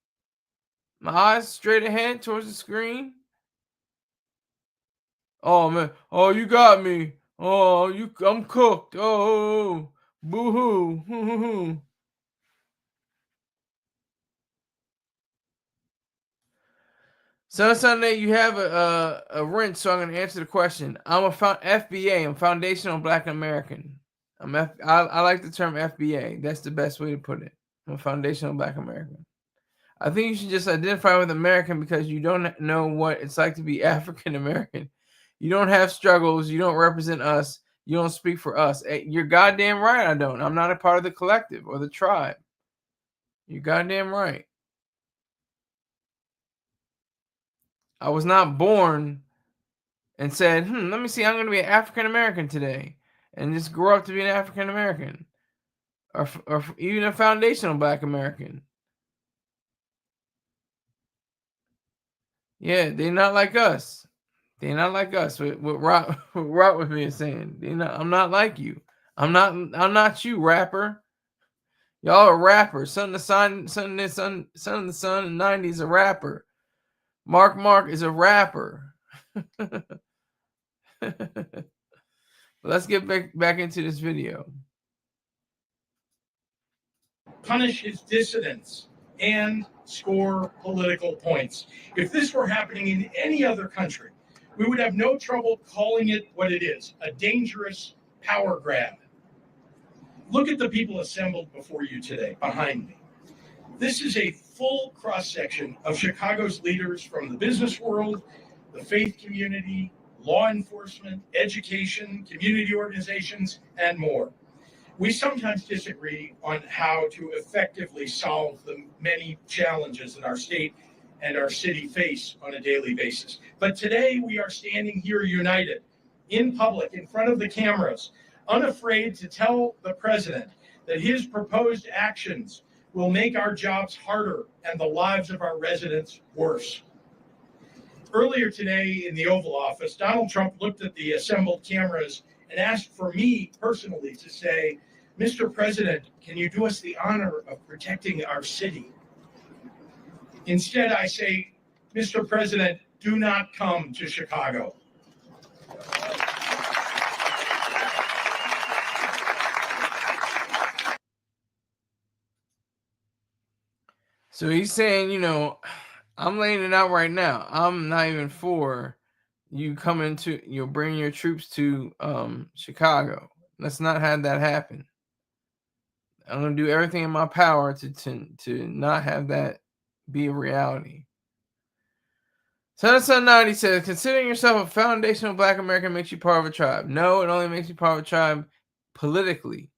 Speaker 5: my eyes straight ahead towards the screen. Oh man! Oh, you got me! Oh, I'm cooked! Oh, boo-hoo! So Sunday, you have a wrench, so I'm going to answer the question. I'm a FBA. I'm Foundational Black American. I like the term FBA. That's the best way to put it. I'm a Foundational Black American. I think you should just identify with American because you don't know what it's like to be African American. You don't have struggles. You don't represent us. You don't speak for us. You're goddamn right I don't. I'm not a part of the collective or the tribe. You're goddamn right. I was not born and said, let me see, I'm going to be an African American today. And just grow up to be an African American. Or even a foundational Black American. Yeah, they're not like us. They're not like us. What Rot with me is saying. I'm not like you. I'm not you, rapper. Y'all are rappers. Son of the Sun, and 90s a rapper. Mark is a rapper. Let's get back into this video.
Speaker 6: Punish his dissidents and score political points. If this were happening in any other country, we would have no trouble calling it what it is, a dangerous power grab. Look at the people assembled before you today, behind me. This is a full cross-section of Chicago's leaders from the business world, the faith community, law enforcement, education, community organizations, and more. We sometimes disagree on how to effectively solve the many challenges that our state and our city face on a daily basis. But today we are standing here united, in public, in front of the cameras, unafraid to tell the president that his proposed actions will make our jobs harder and the lives of our residents worse. Earlier today in the Oval Office, Donald Trump looked at the assembled cameras and asked for me personally to say, Mr. President, can you do us the honor of protecting our city? Instead, I say, Mr. President, do not come to Chicago.
Speaker 5: So he's saying, I'm laying it out right now. I'm not even for you coming to, bring your troops to Chicago. Let's not have that happen. I'm gonna do everything in my power to not have that be a reality. Son 90 says, considering yourself a foundational Black American makes you part of a tribe. No, it only makes you part of a tribe politically.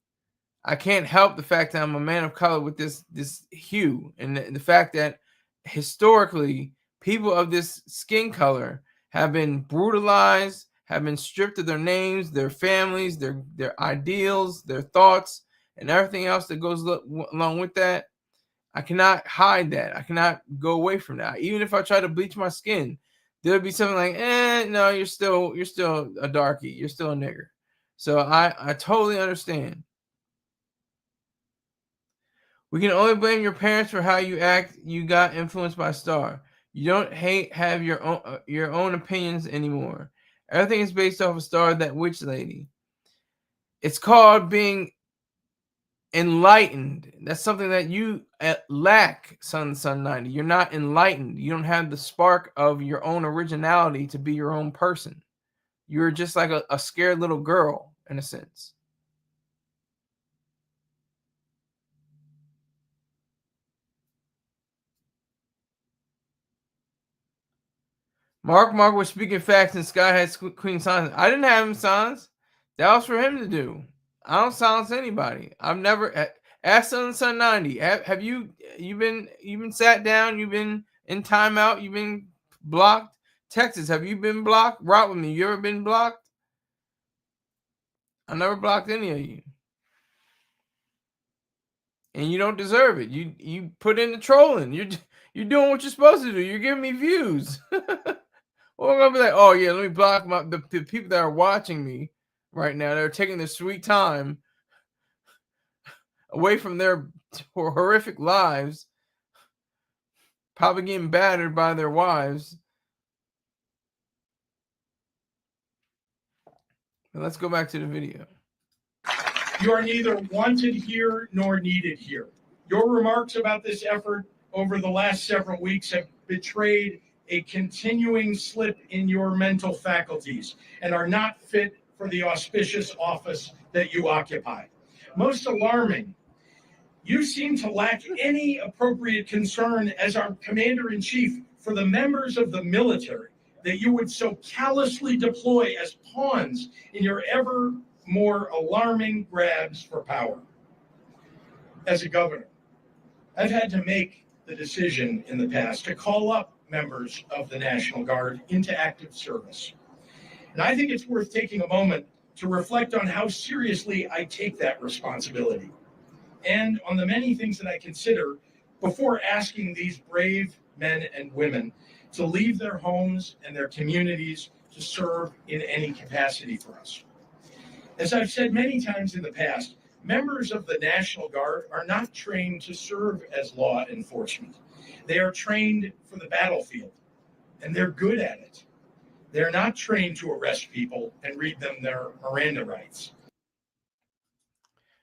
Speaker 5: I can't help the fact that I'm a man of color with this hue, and the fact that historically people of this skin color have been brutalized, have been stripped of their names, their families, their ideals, their thoughts, and everything else that goes along with that. I cannot hide that. I cannot go away from that. Even if I try to bleach my skin, there'll be something like, no, you're still a darky. You're still a nigger. So I totally understand. We can only blame your parents for how you act. You got influenced by Star. You don't have your own opinions anymore. Everything is based off of Star, that witch lady. It's called being enlightened. That's something that you lack, son 90. You're not enlightened. You don't have the spark of your own originality to be your own person. You're just like a scared little girl in a sense. Mark was speaking facts and Sky had Queen silence. I didn't have him silence. That was for him to do. I don't silence anybody. I've never asked Son 90. Have you been sat down? You've been in timeout. You've been blocked. Texas, have you been blocked? Rock with me. You ever been blocked? I never blocked any of you. And you don't deserve it. You put in the trolling. You're doing what you're supposed to do. You're giving me views. Well, I'm gonna be like, oh yeah, let me block the people that are watching me right now. They're taking their sweet time away from their horrific lives, probably getting battered by their wives. But let's go back to the video.
Speaker 6: You are neither wanted here nor needed here. Your remarks about this effort over the last several weeks have betrayed a continuing slip in your mental faculties and are not fit for the auspicious office that you occupy. Most alarming, you seem to lack any appropriate concern as our commander-in-chief for the members of the military that you would so callously deploy as pawns in your ever more alarming grabs for power. As a governor, I've had to make the decision in the past to call up members of the National Guard into active service. And I think it's worth taking a moment to reflect on how seriously I take that responsibility and on the many things that I consider before asking these brave men and women to leave their homes and their communities to serve in any capacity for us. As I've said many times in the past, members of the National Guard are not trained to serve as law enforcement. They are trained for the battlefield, and they're good at it. They're not trained to arrest people and read them their Miranda rights.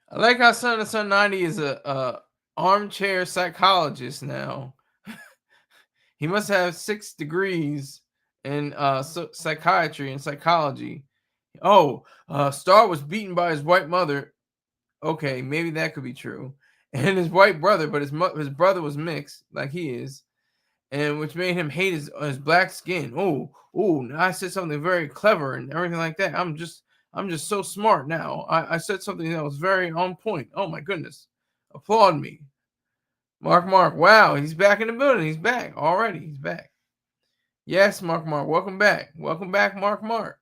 Speaker 5: I like how Son 90 is a armchair psychologist now. He must have 6 degrees in psychiatry and psychology. Oh, Star was beaten by his white mother. Okay, maybe that could be true. And his white brother, but his brother was mixed, like he is, and which made him hate his black skin. Oh, now I said something very clever and everything like that. I'm just so smart now. I said something that was very on point. Oh my goodness. Applaud me. Mark. Wow, he's back in the building. He's back already. He's back. Yes, Mark. Welcome back. Welcome back, Mark.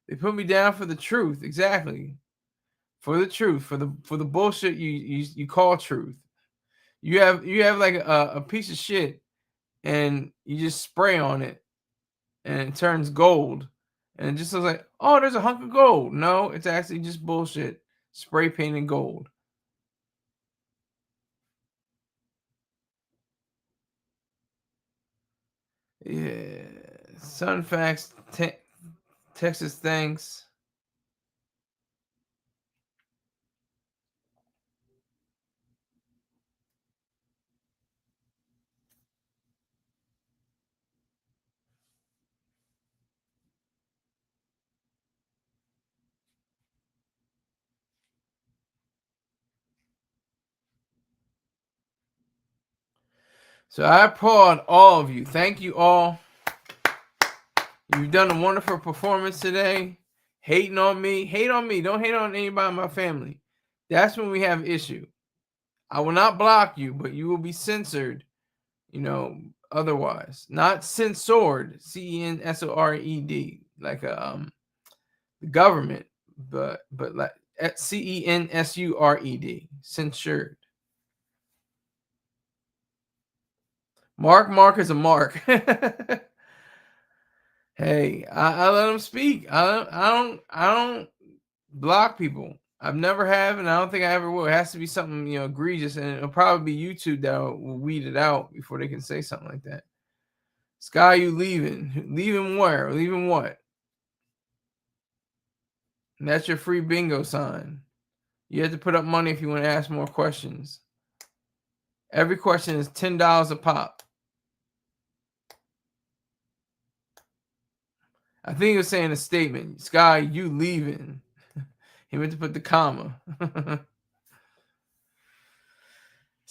Speaker 5: They put me down for the truth. Exactly. For the truth. For the bullshit you call truth. You have like a piece of shit and you just spray on it and it turns gold. And it just looks like, oh, there's a hunk of gold. No, it's actually just bullshit spray painted gold. Yeah, Sun Facts, Texas thanks. So I applaud all of you. Thank you all. You've done a wonderful performance today. Hating on me. Hate on me. Don't hate on anybody in my family. That's when we have issue. I will not block you, but you will be censored, otherwise. Not censored, CENSORED, like the government, but like CENSURED, censured. Mark is a mark. Hey, I let them speak. I don't block people. I've never have, and I don't think I ever will. It has to be something egregious, and it'll probably be YouTube that will weed it out before they can say something like that. Sky, you leaving? Leaving where? Leaving what? And that's your free bingo sign. You have to put up money if you want to ask more questions. Every question is $10 a pop. I think he was saying a statement. Sky, you leaving? He meant to put the comma. Let's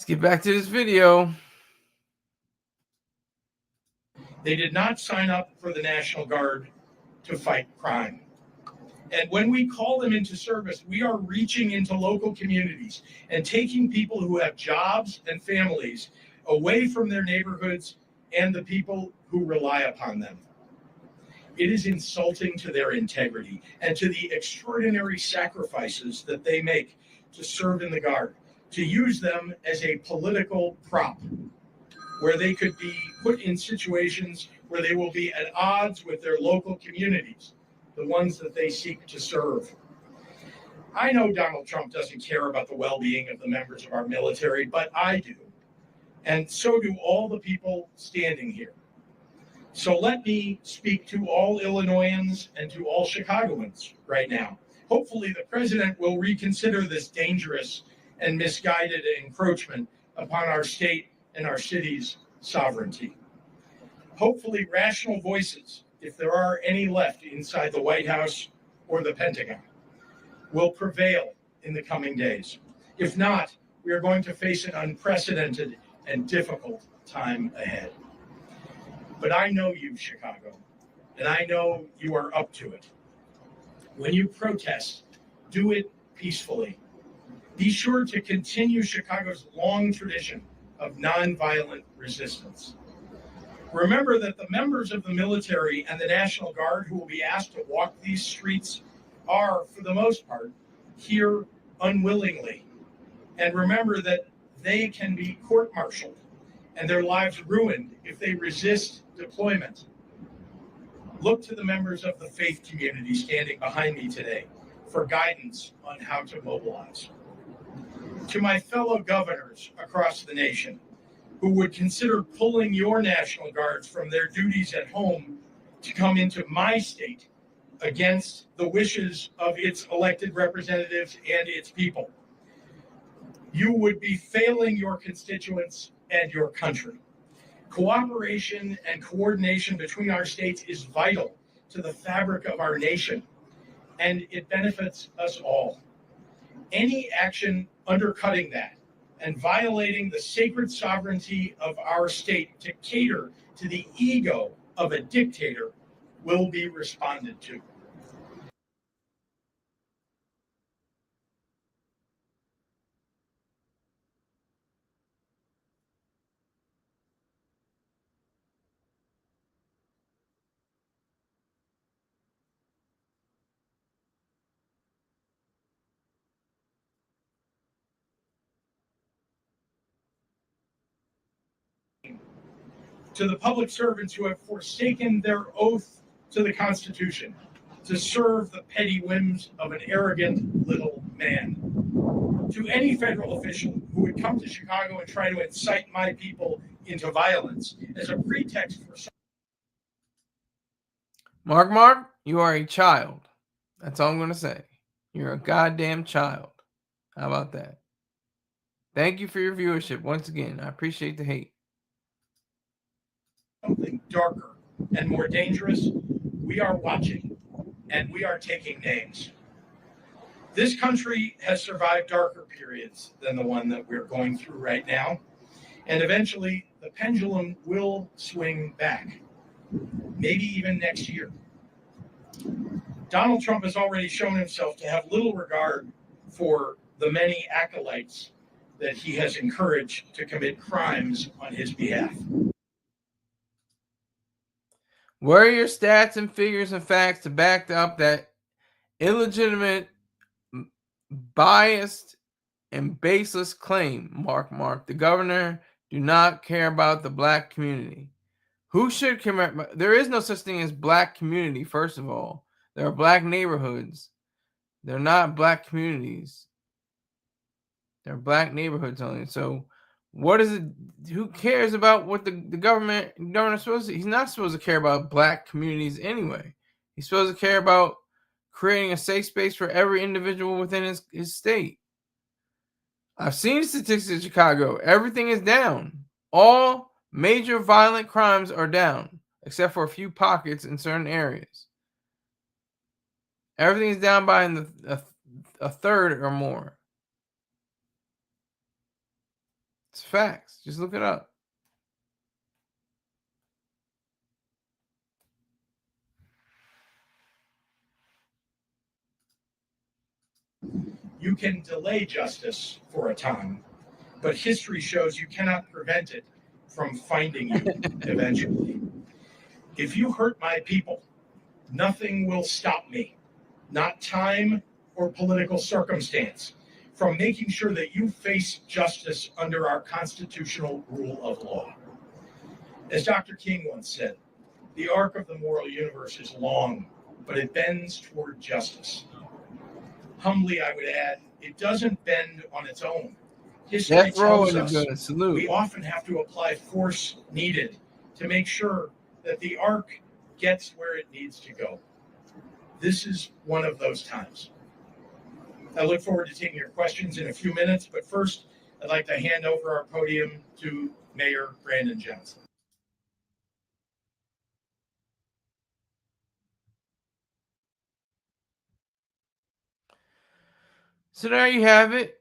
Speaker 5: get back to this video.
Speaker 6: They did not sign up for the National Guard to fight crime. And when we call them into service, we are reaching into local communities and taking people who have jobs and families away from their neighborhoods and the people who rely upon them. It is insulting to their integrity and to the extraordinary sacrifices that they make to serve in the Guard, to use them as a political prop, where they could be put in situations where they will be at odds with their local communities, the ones that they seek to serve. I know Donald Trump doesn't care about the well-being of the members of our military, but I do. And so do all the people standing here. So let me speak to all Illinoisans and to all Chicagoans right now. Hopefully the president will reconsider this dangerous and misguided encroachment upon our state and our city's sovereignty. Hopefully rational voices, if there are any left inside the White House or the Pentagon, will prevail in the coming days. If not, we are going to face an unprecedented and difficult time ahead. But I know you, Chicago, and I know you are up to it. When you protest, do it peacefully. Be sure to continue Chicago's long tradition of nonviolent resistance. Remember that the members of the military and the National Guard who will be asked to walk these streets are, for the most part, here unwillingly. And remember that they can be court-martialed and their lives ruined if they resist deployment. Look to the members of the faith community standing behind me today for guidance on how to mobilize. To my fellow governors across the nation who would consider pulling your National Guards from their duties at home to come into my state against the wishes of its elected representatives and its people, you would be failing your constituents and your country. Cooperation and coordination between our states is vital to the fabric of our nation, and it benefits us all. Any action undercutting that and violating the sacred sovereignty of our state to cater to the ego of a dictator will be responded to. To the public servants who have forsaken their oath to the Constitution to serve the petty whims of an arrogant little man to any federal official who would come to Chicago and try to incite my people into violence as a pretext for.
Speaker 5: Mark, you are a child. That's all I'm going to say. You're a goddamn child. How about that? Thank you for your viewership. Once again, I appreciate the hate.
Speaker 6: Something darker and more dangerous, we are watching and we are taking names. This country has survived darker periods than the one that we're going through right now. And eventually the pendulum will swing back, maybe even next year. Donald Trump has already shown himself to have little regard for the many acolytes that he has encouraged to commit crimes on his behalf.
Speaker 5: Where are your stats and figures and facts to back up that illegitimate, biased, and baseless claim, Mark? The governor do not care about the black community. Who should care? There is no such thing as black community, first of all. There are black neighborhoods. They're not black communities. They're black neighborhoods only. So what is it? Who cares about what the governor's supposed to? He's not supposed to care about black communities anyway. He's supposed to care about creating a safe space for every individual within his state. I've seen statistics in Chicago. Everything is down. All major violent crimes are down, except for a few pockets in certain areas. Everything is down by a third or more. It's facts. Just look it up.
Speaker 6: You can delay justice for a time, but history shows you cannot prevent it from finding you eventually. If you hurt my people, nothing will stop me, not time or political circumstance, from making sure that you face justice under our constitutional rule of law. As Dr. King once said, the arc of the moral universe is long, but it bends toward justice. Humbly, I would add, it doesn't bend on its own. History tells us we often have to apply force needed to make sure that the arc gets where it needs to go. This is one of those times. I look forward to taking your questions in a few minutes, but first, I'd like to hand over our podium to Mayor Brandon Johnson.
Speaker 5: So there you have it.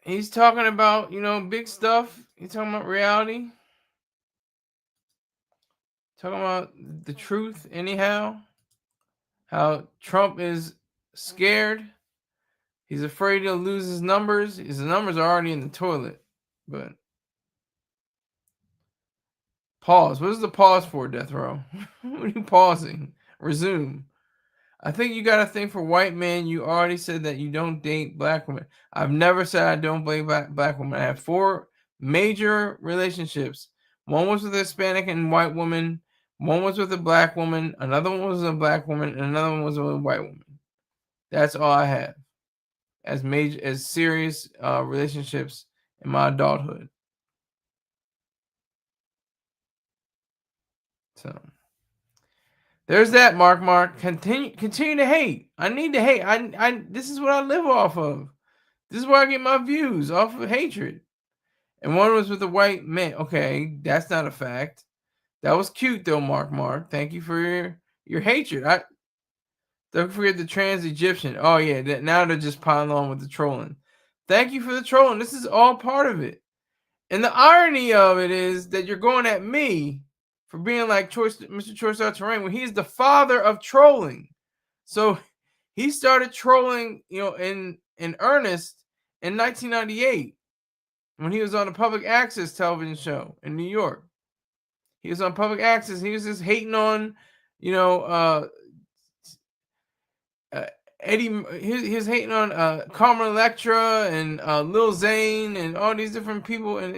Speaker 5: He's talking about, big stuff. He's talking about reality. Talking about the truth anyhow. How Trump is scared. He's afraid he'll lose his numbers. His numbers are already in the toilet. But pause. What is the pause for, Death Row? What are you pausing? Resume. I think you got to think for white men. You already said that you don't date black women. I've never said I don't date black women. I have 4 major relationships. One was with a Hispanic and white woman. One was with a black woman. Another one was a black woman. And another one was with a white woman. That's all I have as serious relationships in my adulthood. So there's that, Mark. Continue to hate. I need to hate. I this is what I live off of. This is where I get my views, off of hatred. And one was with a white man. Okay, that's not a fact. That was cute though, Mark. Thank you for your hatred. Don't forget the trans Egyptian. Oh yeah, now they're just piling on with the trolling. Thank you for the trolling. This is all part of it. And the irony of it is that you're going at me for being like Mr. Choice Terrain when he's the father of trolling. So he started trolling, in earnest in 1998 when he was on a public access television show in New York. He was on public access. He was just hating on, Eddie. He was hating on Carmen Electra and Lil Zane and all these different people, and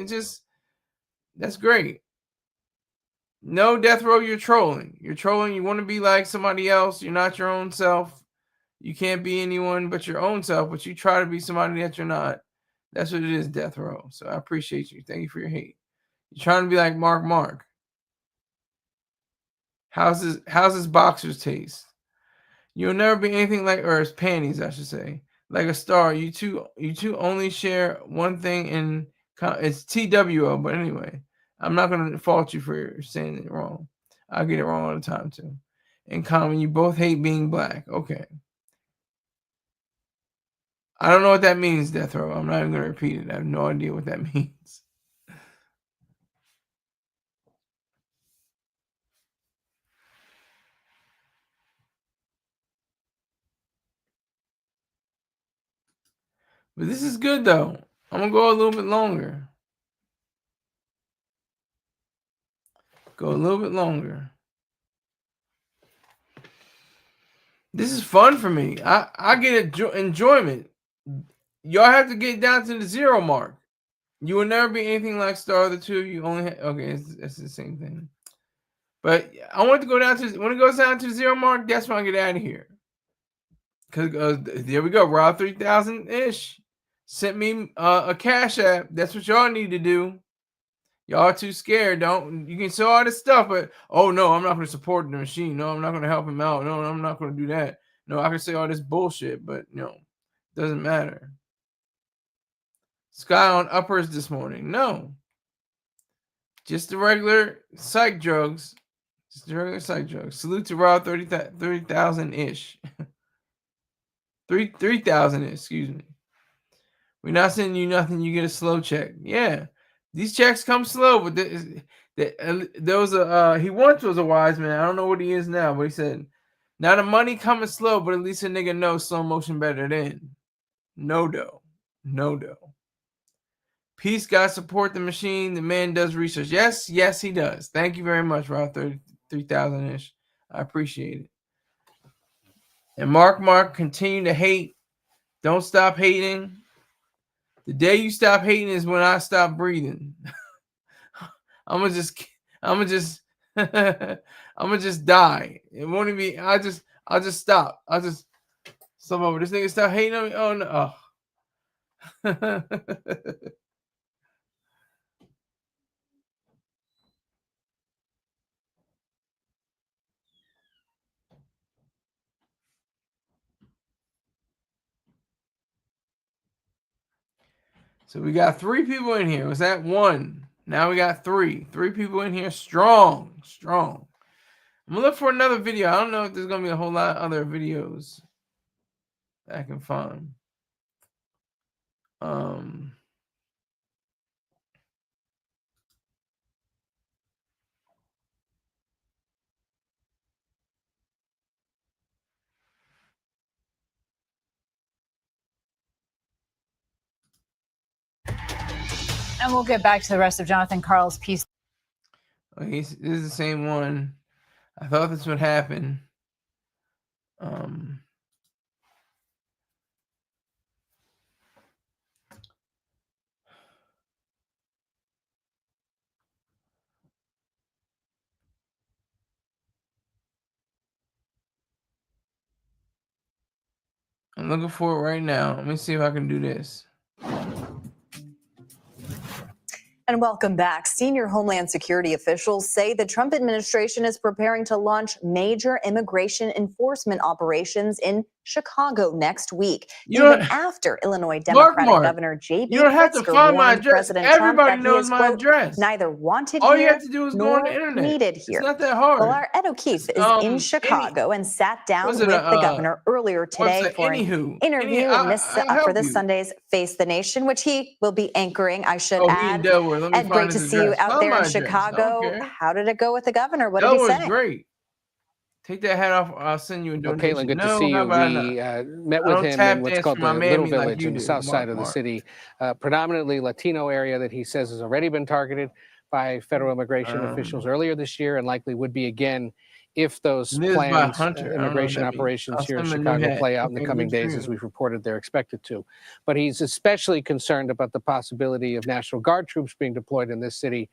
Speaker 5: that's great. No, Death Row, you're trolling. You want to be like somebody else. You're not your own self. You can't be anyone but your own self, but you try to be somebody that you're not. That's what it is, Death Row. So I appreciate you. Thank you for your hate. You're trying to be like Mark. How's his boxers taste? You'll never be anything like, or his panties, I should say, like a star. You two only share one thing in it's TWO. But anyway, I'm not gonna fault you for saying it wrong. I get it wrong all the time too. In common, you both hate being black. Okay. I don't know what that means, Death Row. I'm not even gonna repeat it. I have no idea what that means. But this is good though. I'm gonna go a little bit longer. Go a little bit longer. This is fun for me. I get enjoyment. Y'all have to get down to the 0 mark. You will never be anything like Star. The two of you only okay. It's the same thing. But I want to go down to when it goes down to the 0 mark. That's when I get out of here. Cause there we go. Rob 3,000 ish sent me a cash app. That's what y'all need to do. Y'all too scared. You can say all this stuff, but oh no, I'm not going to support the machine. No, I'm not going to help him out. No, I'm not going to do that. No, I can say all this bullshit, but no, doesn't matter. Sky on uppers this morning. No, just the regular psych drugs. Just the regular psych drugs. Salute to Rob 30,000 ish. 3,000 ish. Excuse me. We're not sending you nothing. You get a slow check. Yeah. These checks come slow, but there was he once was a wise man. I don't know what he is now, but he said, now the money coming slow, but at least a nigga knows slow motion better than no dough. Peace, God support the machine. The man does research. Yes, he does. Thank you very much, Rob 33,000-ish. I appreciate it. And Mark, continue to hate. Don't stop hating. The day you stop hating is when I stop breathing. I'm gonna just die. It won't even be. I'll just stop. I'll just stop over. This nigga stop hating on me. Oh no. Oh. So we got 3 people in here. Was that 1? Now we got 3. 3 people in here. Strong. I'm gonna look for another video. I don't know if there's gonna be a whole lot of other videos that I can find.
Speaker 7: And we'll get back to the rest of Jonathan Karl's piece.
Speaker 5: This is the same one. I thought this would happen. I'm looking for it right now. Let me see if I can do this.
Speaker 8: And welcome back. Senior Homeland Security officials say the Trump administration is preparing to launch major immigration enforcement operations in Chicago next week, even after Illinois Democratic Governor J.B. Pritzker warned President Trump that he is, quote, neither wanted here nor needed here.
Speaker 5: It's not that hard.
Speaker 8: Well, our Ed O'Keefe is in Chicago and sat down with the governor earlier today for an interview for this Sunday's Face the Nation, which he will be anchoring, I should add. Ed, great to see you out there in Chicago. How did it go with the governor? What did he say?
Speaker 5: That was great. Take that hat off. I'll send you a donation.
Speaker 9: Caitlin, good to see you. We met with him in what's called the Little Village in the south side of the city, predominantly Latino area that he says has already been targeted by federal immigration officials earlier this year and likely would be again if those planned immigration operations here in Chicago play out in the coming days, as we've reported they're expected to. But he's especially concerned about the possibility of National Guard troops being deployed in this city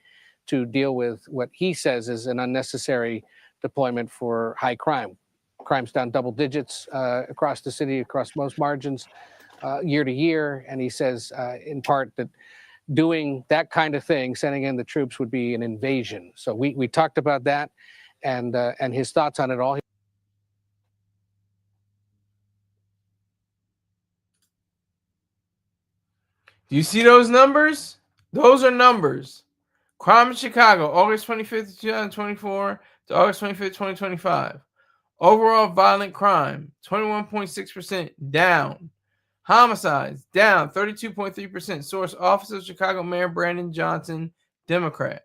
Speaker 9: to deal with what he says is an unnecessary deployment for high crime. crime's down double digits across the city, across most margins, year to year. And he says, in part, that doing that kind of thing, sending in the troops, would be an invasion. So we talked about that and his thoughts on it all.
Speaker 5: Do you see those numbers? Those are numbers. Crime in Chicago, August 25th, 2024 to August 25th, 2025. Overall violent crime, 21.6% down. Homicides, down 32.3%. Source, Office of Chicago Mayor Brandon Johnson, Democrat.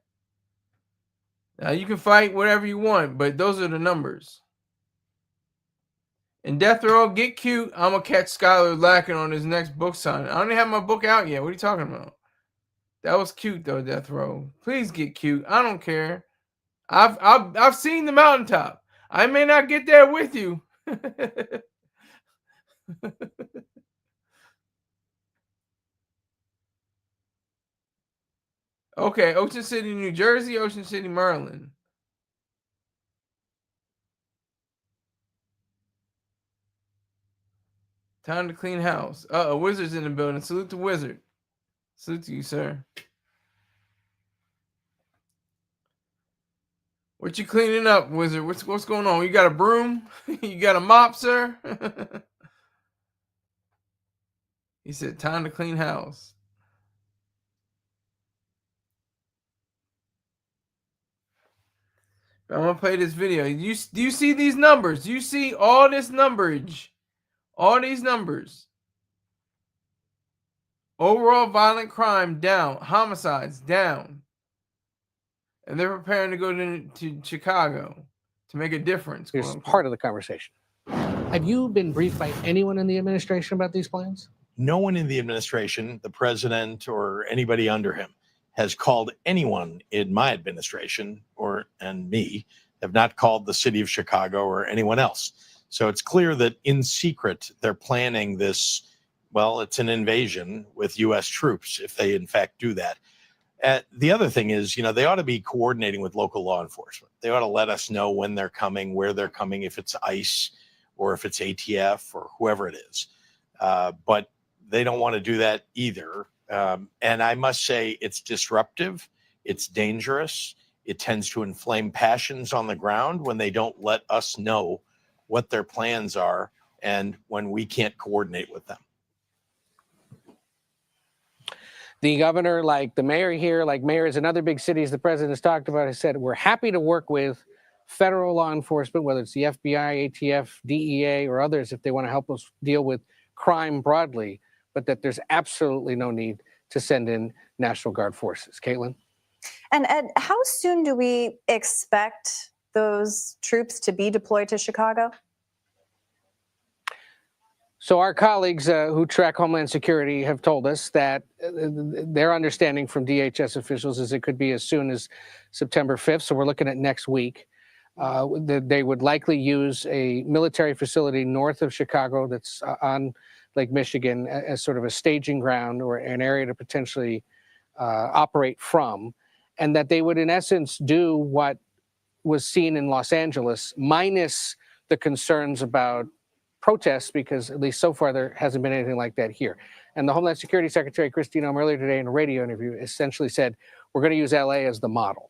Speaker 5: Now, you can fight whatever you want, but those are the numbers. And Death Row, get cute. I'm going to catch Skylar lacking on his next book signing. I don't even have my book out yet. What are you talking about? That was cute, though, Death Row. Please get cute. I don't care. I've seen the mountaintop. I may not get there with you. Okay, Ocean City, New Jersey, Ocean City, Maryland. Time to clean house. Uh-oh, Wizard's in the building. Salute the Wizard. Salute to you, sir. What you cleaning up, Wizard? What's going on? You got a broom? You got a mop, sir? He said, time to clean house. I'm going to play this video. Do you see these numbers? Do you see all this numberage? All these numbers. Overall violent crime down. Homicides down. And they're preparing to go to Chicago to make a difference.
Speaker 9: Here's part of the conversation. Have you been briefed by anyone in the administration about these plans?
Speaker 2: No one in the administration, the president or anybody under him, has called anyone in my administration and me, have not called the city of Chicago or anyone else. So it's clear that in secret, they're planning this. Well, it's an invasion with U.S. troops if they in fact do that. The other thing is, they ought to be coordinating with local law enforcement. They ought to let us know when they're coming, where they're coming, if it's ICE or if it's ATF or whoever it is. But they don't want to do that either. And I must say it's disruptive. It's dangerous. It tends to inflame passions on the ground when they don't let us know what their plans are and when we can't coordinate with them.
Speaker 9: The governor, like the mayor here, like mayors in other big cities the president has talked about, has said, we're happy to work with federal law enforcement, whether it's the FBI, ATF, DEA, or others, if they want to help us deal with crime broadly, but that there's absolutely no need to send in National Guard forces. Caitlin?
Speaker 8: And Ed, how soon do we expect those troops to be deployed to Chicago?
Speaker 9: So our colleagues who track Homeland Security have told us that their understanding from DHS officials is it could be as soon as September 5th. So we're looking at next week. They would likely use a military facility north of Chicago that's on Lake Michigan as sort of a staging ground or an area to potentially operate from, and that they would in essence do what was seen in Los Angeles, minus the concerns about protests, because at least so far there hasn't been anything like that here. And the Homeland Security Secretary, Christine Noem, earlier today in a radio interview essentially said, we're going to use LA as the model.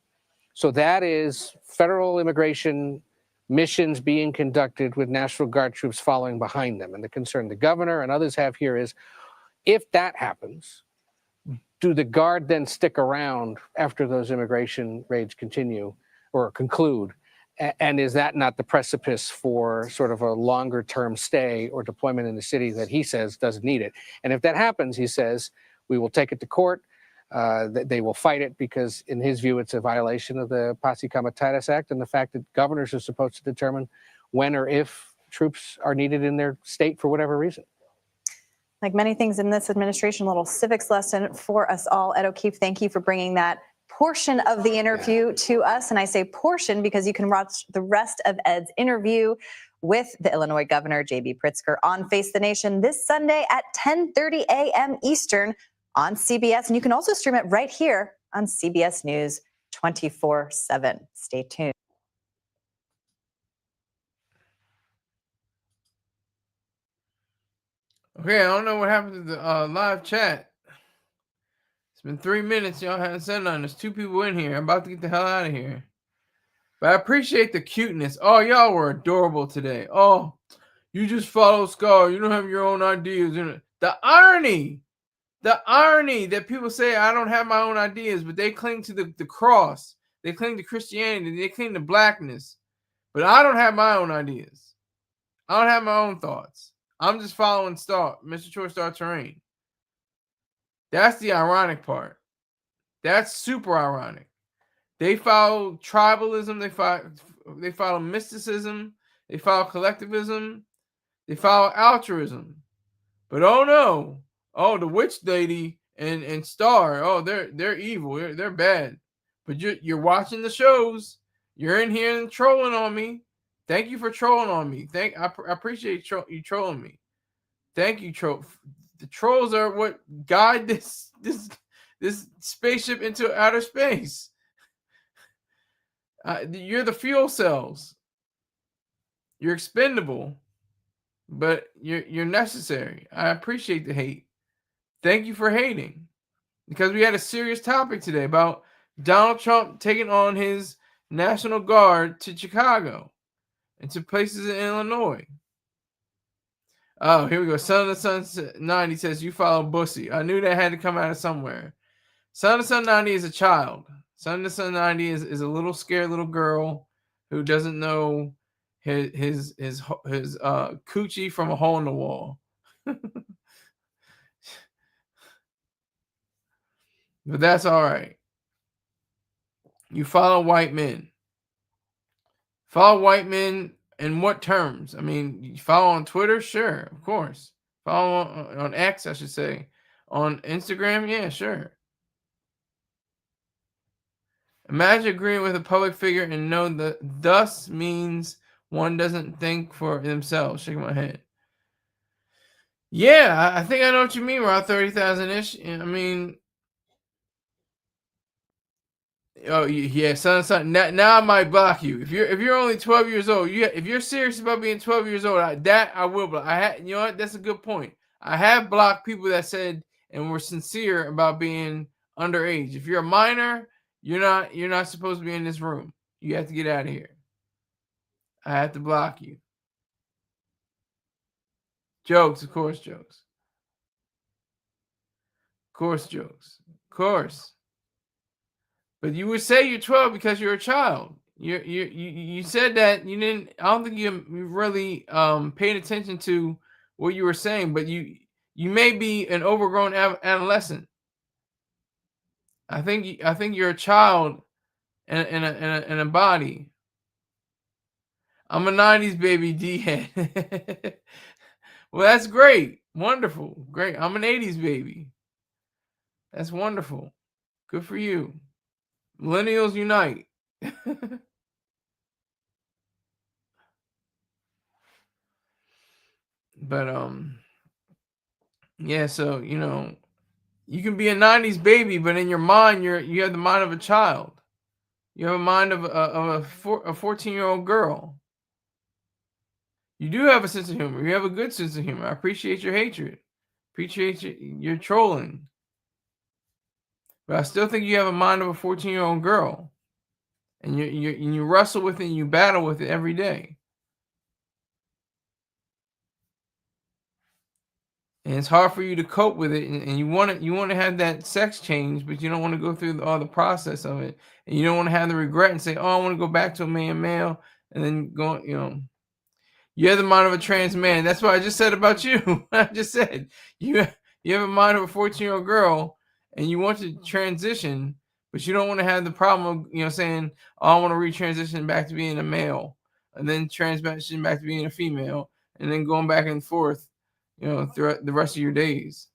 Speaker 9: So that is federal immigration missions being conducted with National Guard troops following behind them. And the concern the governor and others have here is, if that happens, do the Guard then stick around after those immigration raids continue or conclude? And is that not the precipice for sort of a longer term stay or deployment in the city that he says doesn't need it? And if that happens, he says, we will take it to court. They will fight it because, in his view, it's a violation of the Posse Comitatus Act and the fact that governors are supposed to determine when or if troops are needed in their state for whatever reason.
Speaker 8: Like many things in this administration, a little civics lesson for us all. Ed O'Keefe, thank you for bringing that portion of the interview to us. And I say portion because you can watch the rest of Ed's interview with the Illinois Governor, J.B. Pritzker, on Face the Nation this Sunday at 10:30 a.m. Eastern on CBS. And you can also stream it right here on CBS News 24/7. Stay tuned.
Speaker 5: Okay, I don't know what happened to the live chat. It's been 3 minutes. Y'all haven't said nothing. There's 2 people in here. I'm about to get the hell out of here. But I appreciate the cuteness. Oh, y'all were adorable today. Oh, you just follow Scar. You don't have your own ideas. The irony that people say I don't have my own ideas, but they cling to the cross. They cling to Christianity. They cling to blackness. But I don't have my own ideas. I don't have my own thoughts. I'm just following Mr. Choice Star Terrain. That's the ironic part. That's super ironic. They follow tribalism. They follow mysticism. They follow collectivism. They follow altruism. But oh no, the witch lady and Star, they're evil. They're bad. But you're watching the shows. You're in here and trolling on me. Thank you for trolling on me. I appreciate you trolling me. Thank you, troll. The trolls are what guide this spaceship into outer space. You're the fuel cells. You're expendable, but you're necessary. I appreciate the hate. Thank you for hating, because we had a serious topic today about Donald Trump taking on his National Guard to Chicago and to places in Illinois. Oh, here we go. Son of the Sun 90 says, you follow Bussy. I knew that had to come out of somewhere. Son of the Sun 90 is a child. Son of the Sun 90 is a little scared little girl who doesn't know his coochie from a hole in the wall. But that's all right. You follow white men. Follow white men in what terms? I mean, you follow on Twitter? Sure, of course. Follow on X, I should say. On Instagram? Yeah, sure. Imagine agreeing with a public figure and know that thus means one doesn't think for themselves. Shaking my head. Yeah, I think I know what you mean, around 30,000-ish. I mean, oh yeah, son. Now I might block you. If you're only 12 years old, if you're serious about being 12 years old, I will block. You know what? That's a good point. I have blocked people that said and were sincere about being underage. If you're a minor, you're not supposed to be in this room. You have to get out of here. I have to block you. Jokes, of course, jokes. Of course, jokes. Of course. But you would say you're 12 because you're a child. You said that you didn't. I don't think you really paid attention to what you were saying. But you may be an overgrown adolescent. I think you're a child in a body. I'm a 90s baby, D-head. Well, that's great. Wonderful. Great. I'm an 80s baby. That's wonderful. Good for you. Millennials unite. But yeah, so you can be a 90s baby, but in your mind you have the mind of a child. You have a mind of a 14-year-old girl. You do have a sense of humor. You have a good sense of humor. I appreciate your hatred. Appreciate your trolling. But I still think you have a mind of a 14-year-old girl. And you wrestle with it and you battle with it every day. And it's hard for you to cope with it, and you want to have that sex change, but you don't want to go through all the process of it, and you don't want to have the regret and say, "Oh, I want to go back to a male," and then go, you have the mind of a trans man. That's what I just said about you. I just said you have a mind of a 14-year-old girl, and you want to transition, but you don't want to have the problem of saying, "Oh, I want to retransition back to being a male," and then transition back to being a female, and then going back and forth. Throughout the rest of your days.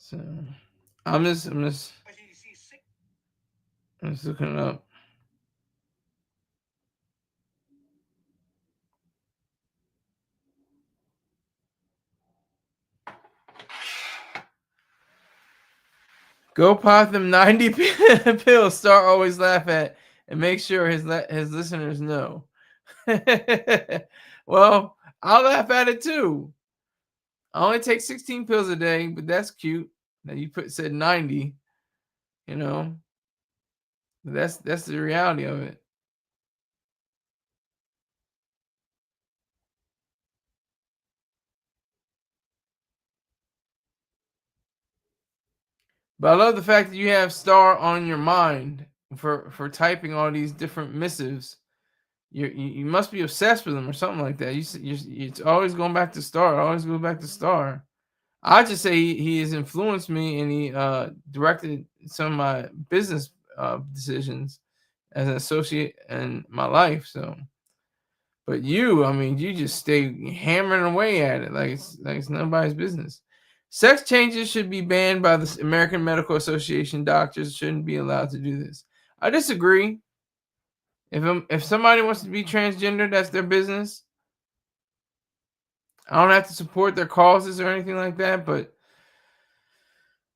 Speaker 5: So I'm just looking it up. Go pop them 90 pills. Star always laugh at and make sure his listeners know. Well, I'll laugh at it too. I only take 16 pills a day, but that's cute. Now you said 90, you know. That's the reality of it. But I love the fact that you have Star on your mind for typing all these different missives. You must be obsessed with him or something like that. It's always going back to Star. Always go back to Star. I just say he has influenced me and he directed some of my business decisions as an associate in my life. So, but you just stay hammering away at it like it's nobody's business. Sex changes should be banned by the American Medical Association. Doctors shouldn't be allowed to do this. I disagree. If somebody wants to be transgender, that's their business. I don't have to support their causes or anything like that, but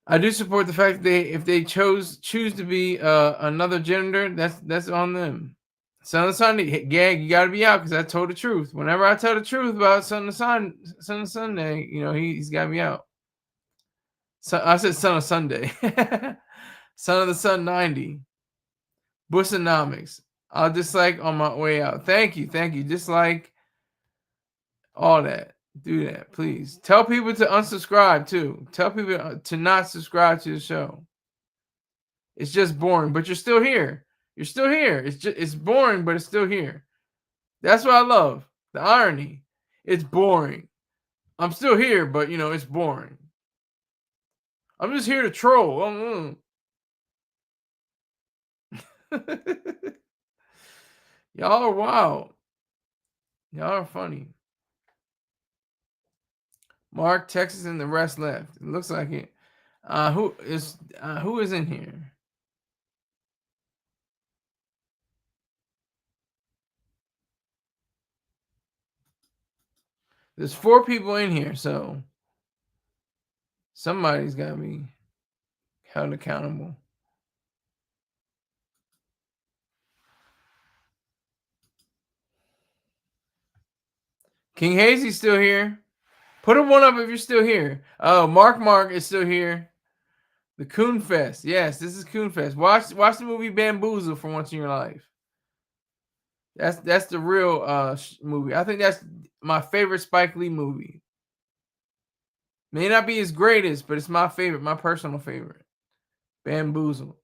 Speaker 5: I do support the fact that if they choose to be another gender, that's on them. Son of Sunday, Gag, you got to be out because I told the truth. Whenever I tell the truth about Son of Sunday, he's got me out. So I said Son of Sunday, Son of the Sun 90, Bussonomics. I'll dislike on my way out. Thank you. Dislike all that. Do that, please. Tell people to unsubscribe too. Tell people to not subscribe to the show. It's just boring, but you're still here. It's boring, but it's still here. That's what I love. The irony. It's boring. I'm still here, but it's boring. I'm just here to troll. Y'all are wild. Y'all are funny. Mark, Texas, and the rest left. It looks like it. Who is in here? There's 4 people in here, so somebody's got to be held accountable. King Hazy's still here. Put a 1 up if you're still here. Oh, Mark is still here. The Coon Fest. Yes, this is Coon Fest. Watch the movie Bamboozle for once in your life. That's the real movie. I think that's my favorite Spike Lee movie. May not be his greatest, but it's my favorite, my personal favorite. Bamboozle.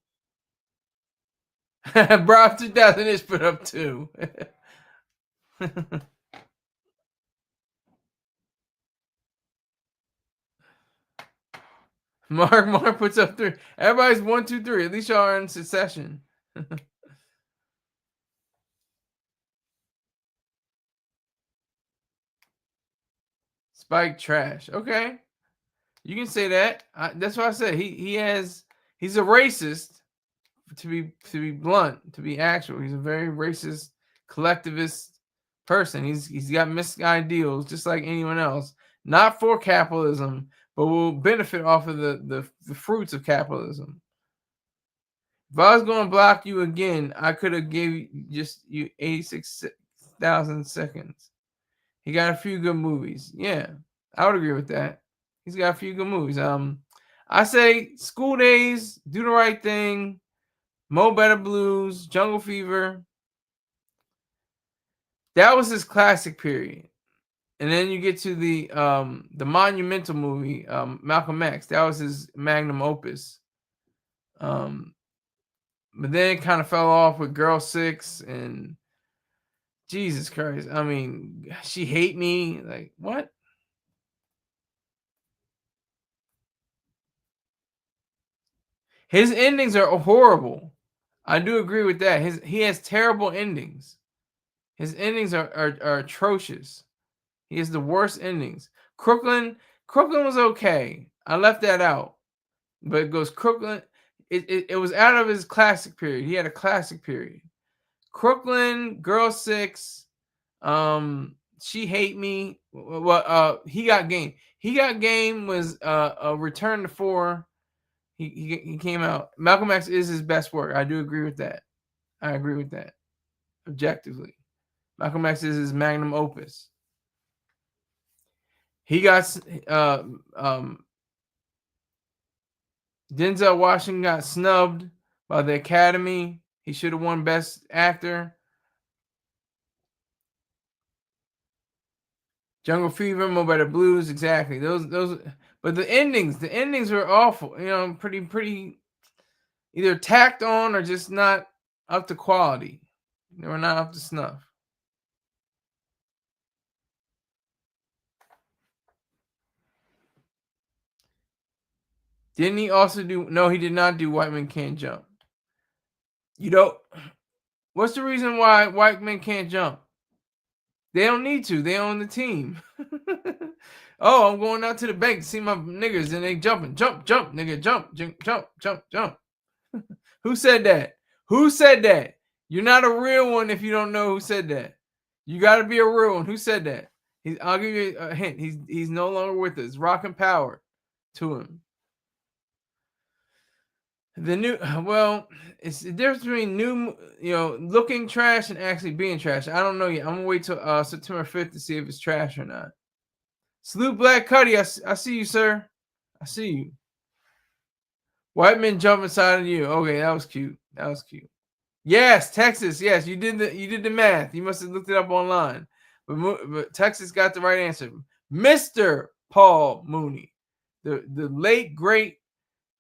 Speaker 5: Bro, 2000 is put up 2. Mark puts up 3. Everybody's 1, 2, 3. At least y'all are in succession. Spike trash. Okay. You can say that. That's what I said. He's a racist, to be blunt, to be actual. He's a very racist, collectivist person. He's got mixed ideals, just like anyone else. Not for capitalism, but will benefit off of the fruits of capitalism. If I was going to block you again, I could have gave you 86,000 seconds. He got a few good movies. Yeah, I would agree with that. He's got a few good movies. I say School Days, Do the Right Thing, Mo Better Blues, Jungle Fever. That was his classic period. And then you get to the monumental movie, Malcolm X. That was his magnum opus. But then it kind of fell off with Girl 6 and Jesus Christ. I mean, She Hate Me. Like, what? His endings are horrible. I do agree with that. He has terrible endings. His endings are atrocious. He has the worst endings. Crooklyn was okay. I left that out. but it goes Crooklyn. It was out of his classic period. He had a classic period. Crooklyn, Girl 6, She Hate Me. Well, He Got Game. He Got Game was a return to 4. He came out. Malcolm X is his best work. I do agree with that. I agree with that. Objectively, Malcolm X is his magnum opus. He got Denzel Washington got snubbed by the Academy. He should have won Best Actor. Jungle Fever, Mo Better Blues, exactly. Those, but the endings were awful. Pretty either tacked on or just not up to quality. They were not up to snuff. Didn't he also do? No, he did not do White Men Can't Jump. What's the reason why white men can't jump? They don't need to. They own the team. Oh, I'm going out to the bank to see my niggas and they jumping. Jump, nigga, jump. Who said that? Who said that? You're not a real one if you don't know who said that. You got to be a real one. Who said that? I'll give you a hint. He's no longer with us. Rock and power to him. It's the difference between looking trash and actually being trash. I don't know yet. I'm gonna wait till September 5th to see if it's trash or not. Salute Black Cuddy. I see you, sir. I see you. White men jump inside of you. Okay, that was cute. Yes, Texas. Yes, you did the math. You must have looked it up online. But Texas got the right answer. Mr. Paul Mooney, the late great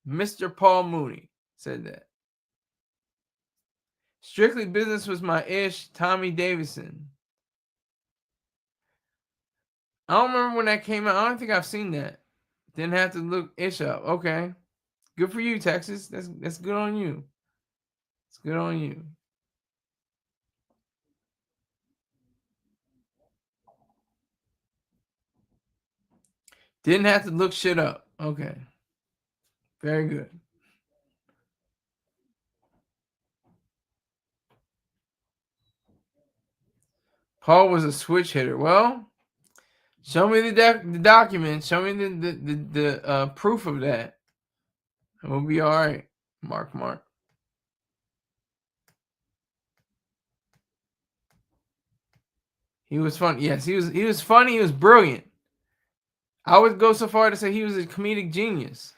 Speaker 5: Mr. Paul Mooney said that. Strictly Business was my ish. Tommy Davidson. I don't remember when that came out. I don't think I've seen that. Didn't have to look ish up. Okay. Good for you, Texas. That's good on you. It's good on you. Didn't have to look shit up. Okay. Very good. Paul was a switch hitter. Well, show me the document. Show me the proof of that. And we'll be all right. Mark. He was fun. Yes, he was funny. He was brilliant. I would go so far to say he was a comedic genius.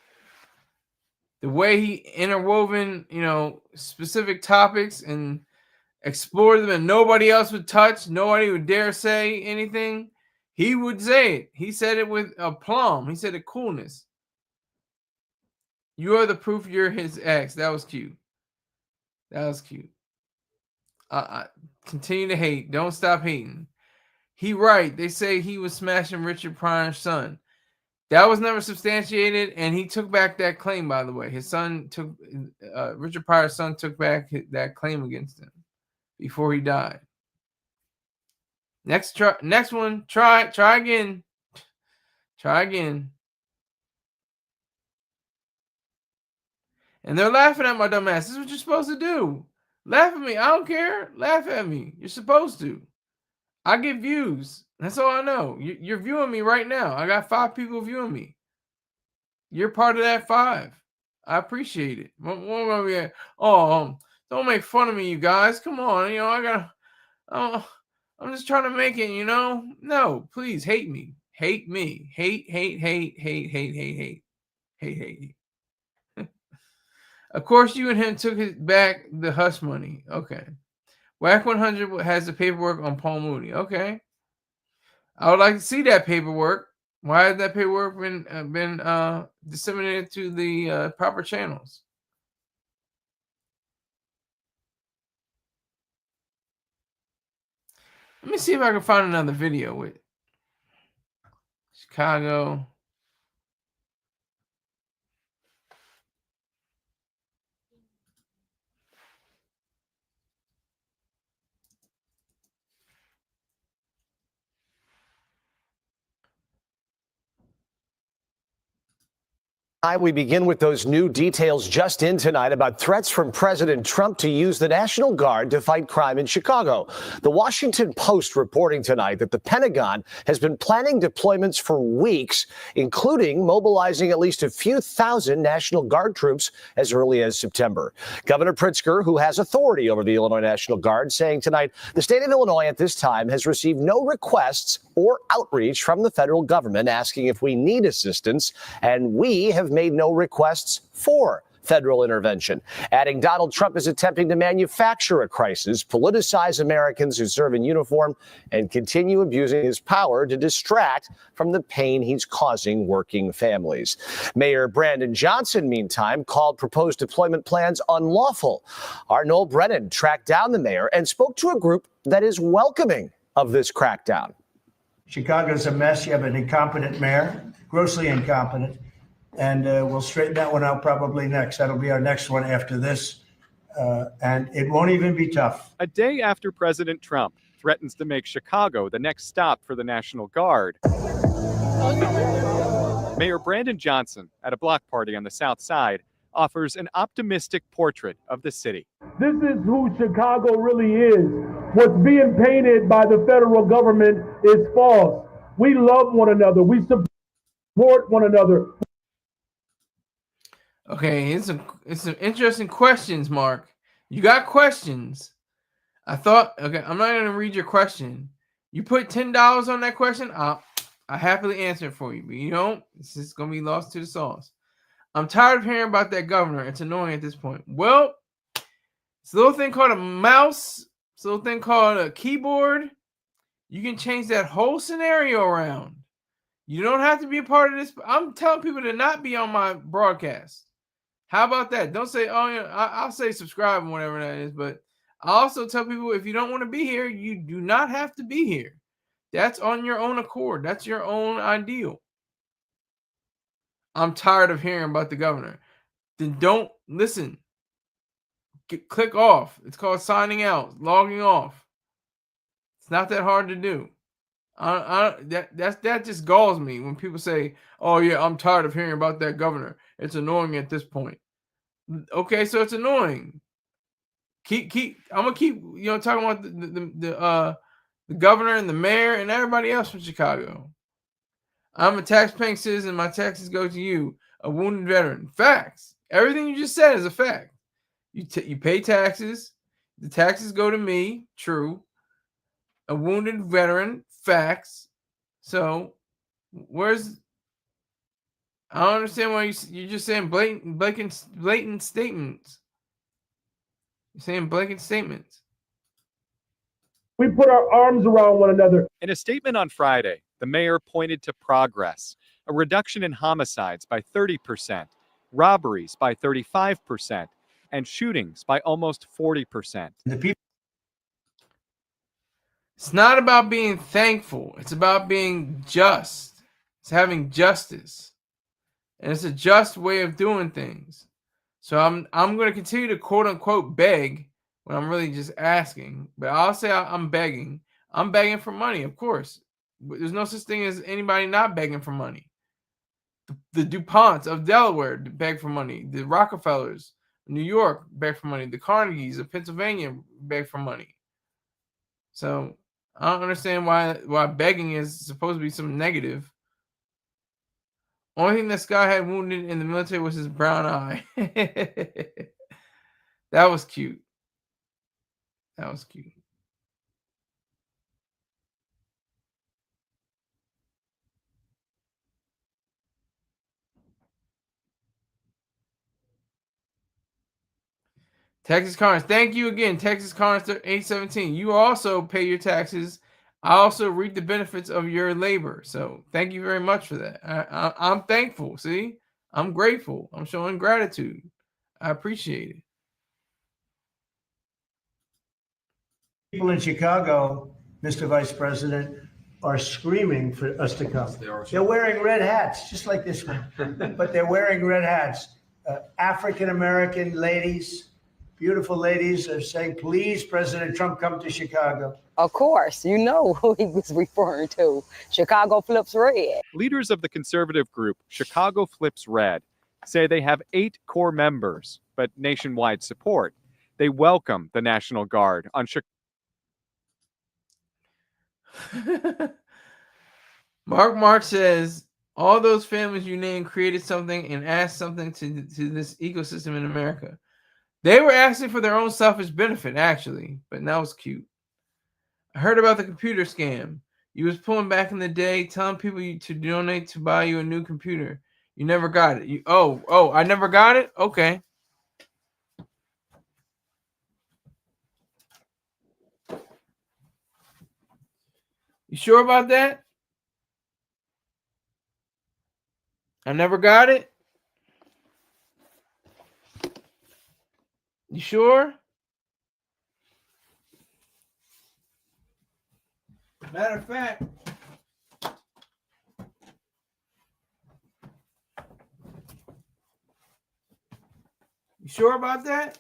Speaker 5: The way he interwoven, specific topics and explored them and nobody else would touch, nobody would dare say anything. He would say it. He said it with aplomb. He said it coolness. You are the proof you're his ex. That was cute. Continue to hate. Don't stop hating. He right. They say he was smashing Richard Pryor's son. That was never substantiated, and he took back that claim, by the way. His son Richard Pryor's son took back that claim against him before he died. Next one, try again. Try again. And they're laughing at my dumb ass. This is what you're supposed to do. Laugh at me. I don't care. Laugh at me. You're supposed to. I get views. That's all I know. You're viewing me right now. I got 5 people viewing me. You're part of that 5. I appreciate it. Don't make fun of me, you guys. Come on. I'm just trying to make it, No, please hate me. Hate me. Hate. Of course, you and him took back the hush money. Okay. WAC 100 has the paperwork on Paul Mooney. Okay. I would like to see that paperwork. Why has that paperwork been disseminated to the proper channels? Let me see if I can find another video with Chicago.
Speaker 10: We begin with those new details just in tonight about threats from President Trump to use the National Guard to fight crime in Chicago. The Washington Post reporting tonight that the Pentagon has been planning deployments for weeks, including mobilizing at least a few thousand National Guard troops as early as September. Governor Pritzker, who has authority over the Illinois National Guard, saying tonight the state of Illinois at this time has received no requests or outreach from the federal government asking if we need assistance, and we have made no requests for federal intervention. Adding, Donald Trump is attempting to manufacture a crisis, politicize Americans who serve in uniform, and continue abusing his power to distract from the pain he's causing working families. Mayor Brandon Johnson, meantime, called proposed deployment plans unlawful. Our Noel Brennan tracked down the mayor and spoke to a group that is welcoming of this crackdown.
Speaker 11: Chicago's a mess. You have an incompetent mayor, grossly incompetent. And we'll straighten that one out probably next. That'll be our next one after this. And it won't even be tough.
Speaker 12: A day after President Trump threatens to make Chicago the next stop for the National Guard, Mayor Brandon Johnson, at a block party on the South Side, offers an optimistic portrait of the city.
Speaker 13: This is who Chicago really is. What's being painted by the federal government is false. We love one another. We support one another.
Speaker 5: Okay, it's some interesting questions, Mark. You got questions. I thought, okay, I'm not going to read your question. You put $10 on that question, I'll happily answer it for you. But you don't, it's just going to be lost to the sauce. I'm tired of hearing about that governor. It's annoying at this point. Well, it's a little thing called a mouse. It's a little thing called a keyboard. You can change that whole scenario around. You don't have to be a part of this. I'm telling people to not be on my broadcast. How about that? Don't say, oh, yeah, I'll say subscribe and whatever that is. But I also tell people if you don't want to be here, you do not have to be here. That's on your own accord. That's your own ideal. I'm tired of hearing about the governor. Then don't listen. Click off. It's called signing out, logging off. It's not that hard to do. That just galls me when people say, "Oh yeah, I'm tired of hearing about that governor. It's annoying at this point." Okay, so it's annoying. I'm gonna keep talking about the governor and the mayor and everybody else from Chicago. I'm a tax-paying citizen. My taxes go to you, a wounded veteran. Facts. Everything you just said is a fact. You pay taxes. The taxes go to me. True. A wounded veteran. Facts. So, I don't understand why you're just saying blatant statements. You're saying blatant statements.
Speaker 13: We put our arms around one another.
Speaker 12: In a statement on Friday, the mayor pointed to progress, a reduction in homicides by 30%, robberies by 35%, and shootings by almost 40%.
Speaker 5: It's not about being thankful. It's about being just. It's having justice. And it's a just way of doing things. So I'm going to continue to quote unquote beg when I'm really just asking. But I'll say I'm begging. I'm begging for money, of course. But there's no such thing as anybody not begging for money. The DuPonts of Delaware beg for money. The Rockefellers of New York beg for money. The Carnegies of Pennsylvania beg for money. So I don't understand why begging is supposed to be something negative. Only thing this guy had wounded in the military was his brown eye. That was cute. That was cute. Texas Connors, thank you again. Texas Connors 817. You also pay your taxes. I also reap the benefits of your labor. So thank you very much for that. I'm thankful. See, I'm grateful. I'm showing gratitude. I appreciate it.
Speaker 11: People in Chicago, Mr. Vice President, are screaming for us to come. They're wearing red hats, just like this one, but they're wearing red hats. African-American ladies, beautiful ladies are saying, please, President Trump, come to Chicago.
Speaker 14: Of course, you know who he was referring to. Chicago Flips Red.
Speaker 12: Leaders of the conservative group Chicago Flips Red say they have 8 core members, but nationwide support. They welcome the National Guard on Chicago.
Speaker 5: Mark says all those families you named created something and asked something to this ecosystem in America. They were asking for their own selfish benefit, actually, but that was cute. I heard about the computer scam. You was pulling back in the day, telling people to donate to buy you a new computer. You never got it. I never got it? Okay. You sure about that? I never got it? You sure? Matter of fact, you sure about that?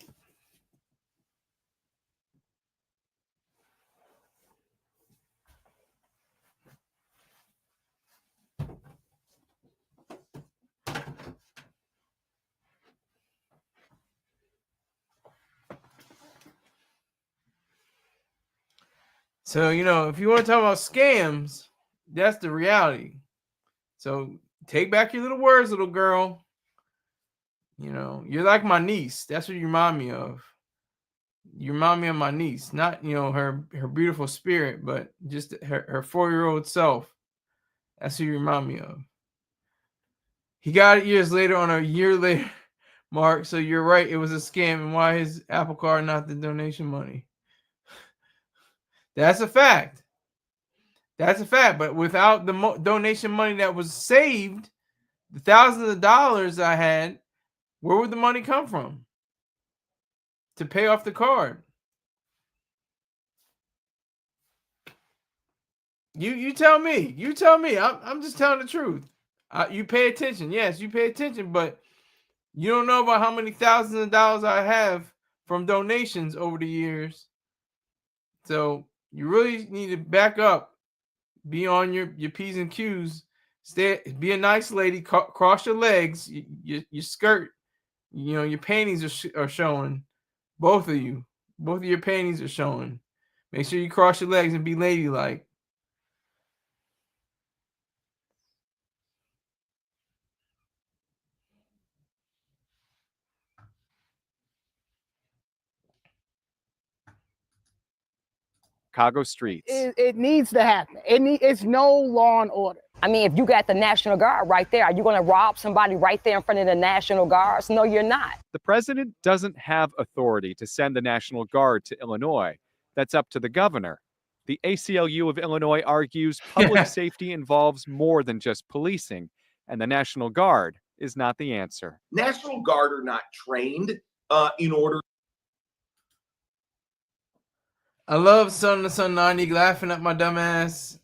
Speaker 5: So, if you want to talk about scams, that's the reality. So take back your little words, little girl. You're like my niece. That's what you remind me of. You remind me of my niece, not her beautiful spirit, but just her 4-year-old self. That's who you remind me of. He got it years later on a year later mark. So you're right, it was a scam. And why his Apple Card, not the donation money? That's a fact. That's a fact. But without the donation money that was saved, the thousands of dollars I had, where would the money come from to pay off the card? You tell me. You tell me. I'm just telling the truth. You pay attention. Yes, you pay attention, but you don't know about how many thousands of dollars I have from donations over the years. So you really need to back up. Be on your P's and Q's. Be a nice lady. Cross your legs. Your skirt. Your panties are showing. Both of you. Both of your panties are showing. Make sure you cross your legs and be ladylike.
Speaker 12: Chicago streets.
Speaker 14: It needs to happen. It's no law and order. I mean, if you got the National Guard right there, are you going to rob somebody right there in front of the National Guards? No, you're not.
Speaker 12: The president doesn't have authority to send the National Guard to Illinois. That's up to the governor. The ACLU of Illinois argues public safety involves more than just policing, and the National Guard is not the answer.
Speaker 15: National Guard are not trained in order.
Speaker 5: I love Son to Son 90 laughing at my dumbass.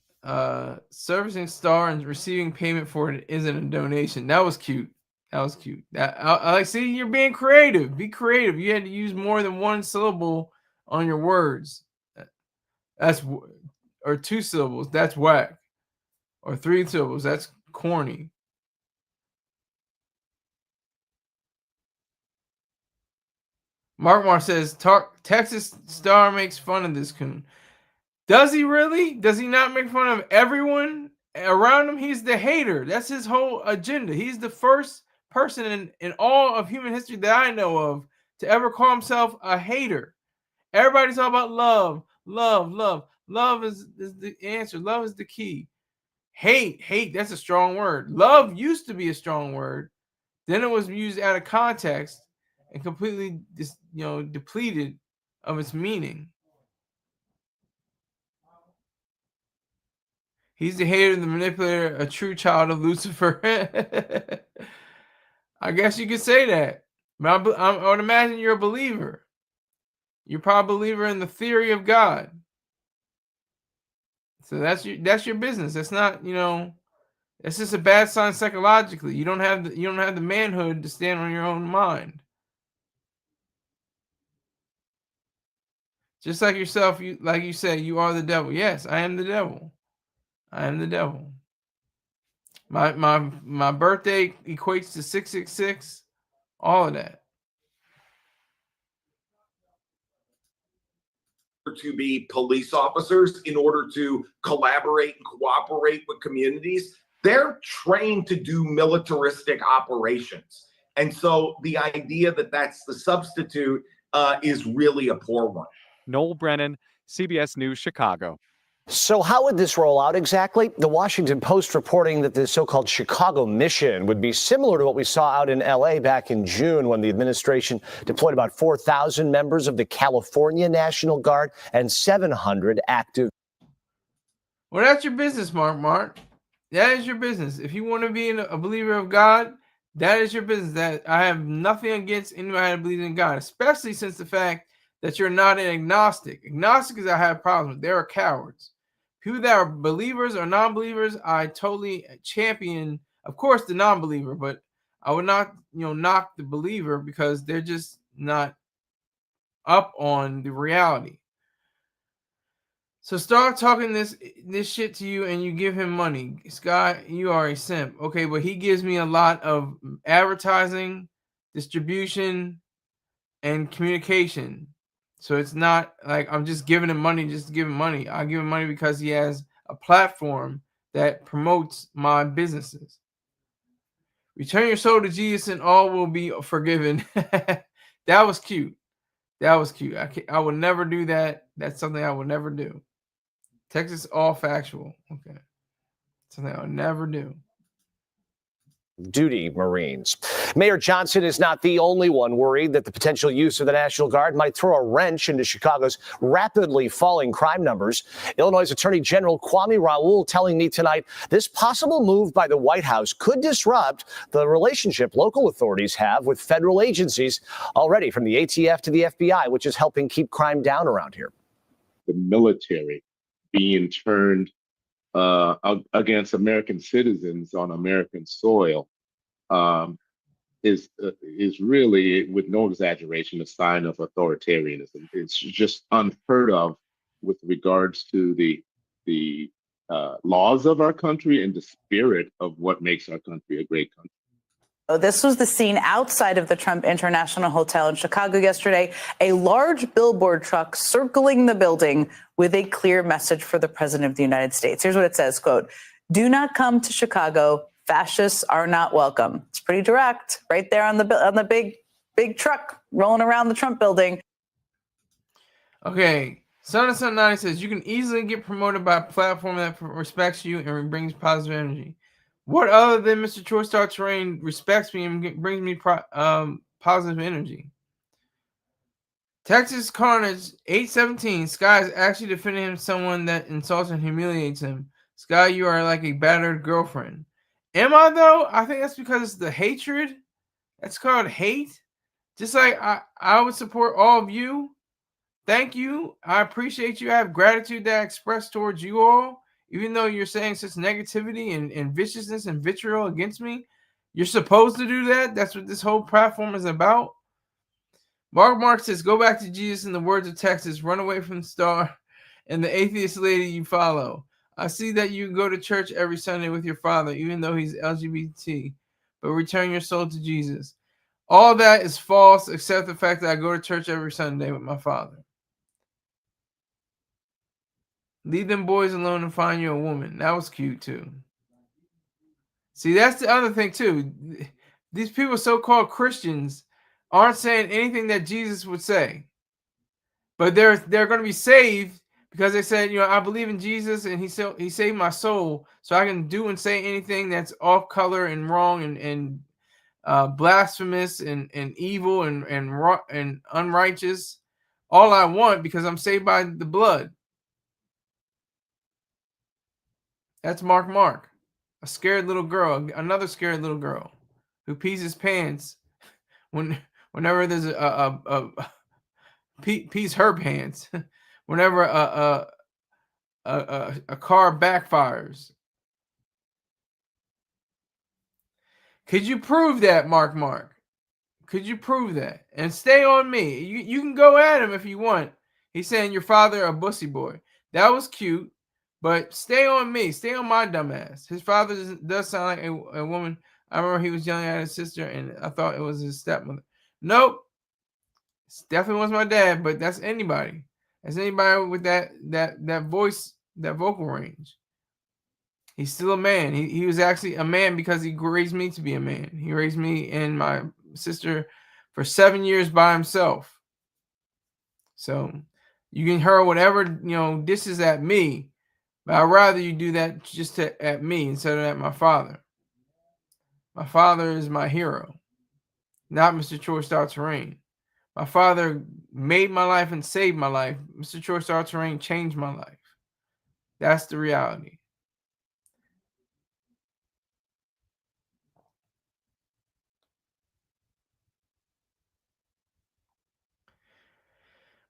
Speaker 5: Servicing star and receiving payment for it isn't a donation. That was cute. That was cute. I like, see, you're being creative. Be creative. You had to use more than one syllable on your words. Or 2 syllables. That's whack. Or 3 syllables. That's corny. Mark says, Texas Star makes fun of this coon. Does he really? Does he not make fun of everyone around him? He's the hater. That's his whole agenda. He's the first person in all of human history that I know of to ever call himself a hater. Everybody's all about love, love, love. Love is the answer. Love is the key. Hate, that's a strong word. Love used to be a strong word. Then it was used out of context and completely depleted of its meaning. He's the hater, the manipulator, a true child of Lucifer. I guess you could say that. But I would imagine you're a believer. You're probably a believer in the theory of God. So that's your business. That's not, it's just a bad sign psychologically. You don't have the manhood to stand on your own mind. Just like yourself, like you say, you are the devil. Yes, I am the devil. I am the devil. My birthday equates to 666. All of that.
Speaker 15: To be police officers, in order to collaborate and cooperate with communities. They're trained to do militaristic operations. And so the idea that that's the substitute is really a poor one.
Speaker 12: Noel Brennan, CBS News, Chicago.
Speaker 10: So how would this roll out exactly? The Washington Post reporting that the so-called Chicago mission would be similar to what we saw out in L.A. back in June when the administration deployed about 4,000 members of the California National Guard and 700 active.
Speaker 5: Well, that's your business, Mark. That is your business. If you want to be a believer of God, that is your business. That I have nothing against anybody that believes in God, especially since the fact that you're not an agnostic. Agnostics I have problems with. They are cowards. People that are believers or non-believers, I totally champion, of course, the non-believer, but I would not, knock the believer because they're just not up on the reality. So start talking this shit to you and you give him money. Scott, you are a simp. Okay, but he gives me a lot of advertising, distribution, and communication. So it's not like I'm just giving him money just to give him money. I give him money because he has a platform that promotes my businesses. Return your soul to Jesus and all will be forgiven. That was cute. That was cute. I would never do that. That's something I would never do. Texas all factual. Okay. Something I would never do.
Speaker 10: Duty Marines. Mayor Johnson is not the only one worried that the potential use of the National Guard might throw a wrench into Chicago's rapidly falling crime numbers. Illinois Attorney General Kwame Raoul telling me tonight this possible move by the White House could disrupt the relationship local authorities have with federal agencies, already from the ATF to the FBI, which is helping keep crime down around here.
Speaker 16: The military being turned against American citizens on American soil is really, with no exaggeration, a sign of authoritarianism. It's just unheard of with regards to the laws of our country and the spirit of what makes our country a great country.
Speaker 17: This was the scene outside of the Trump International Hotel in Chicago yesterday. A large billboard truck circling the building with a clear message for the president of the United States. Here's what it says, quote, "Do not come to Chicago. Fascists are not welcome." It's pretty direct right there on the big truck rolling around the Trump building.
Speaker 5: Okay. Son of Son 90 says you can easily get promoted by a platform that respects you and brings positive energy. What other than Mr. Choice Star Terrain respects me and brings me positive energy? Texas Carnage 817. Sky is actually defending someone that insults and humiliates him. Sky, you are like a battered girlfriend. Am I though? I think that's because it's the hatred. That's called hate. Just like I would support all of you. Thank you. I appreciate you. I have gratitude that I express towards you all. Even though you're saying such negativity and viciousness and vitriol against me, you're supposed to do that. That's what this whole platform is about. Mark says, go back to Jesus in the words of Texas, run away from the star and the atheist lady you follow. I see that you go to church every Sunday with your father, even though he's LGBT, but return your soul to Jesus. All that is false, except the fact that I go to church every Sunday with my father. Leave them boys alone and find you a woman. That was cute, too. See, that's the other thing, too. These people, so-called Christians, aren't saying anything that Jesus would say. But they're going to be saved because they said, I believe in Jesus and he saved my soul. So I can do and say anything that's off color and wrong and blasphemous and evil and unrighteous. All I want because I'm saved by the blood. That's Mark. A scared little girl, another scared little girl who pees his pants whenever there's pees her pants whenever a car backfires. Could you prove that, Mark? Could you prove that? And stay on me. You can go at him if you want. He's saying your father a bussy boy. That was cute. But stay on me. Stay on my dumb ass. His father does sound like a woman. I remember he was yelling at his sister, and I thought it was his stepmother. Nope. It definitely was my dad, but that's anybody. That's anybody with that voice, that vocal range. He's still a man. He was actually a man because he raised me to be a man. He raised me and my sister for 7 years by himself. So you can hurl whatever, dishes at me, but I'd rather you do that just at me instead of at my father. My father is my hero, not Mr. Troy Star Terrain. My father made my life and saved my life. Mr. Troy Star Terrain changed my life. That's the reality.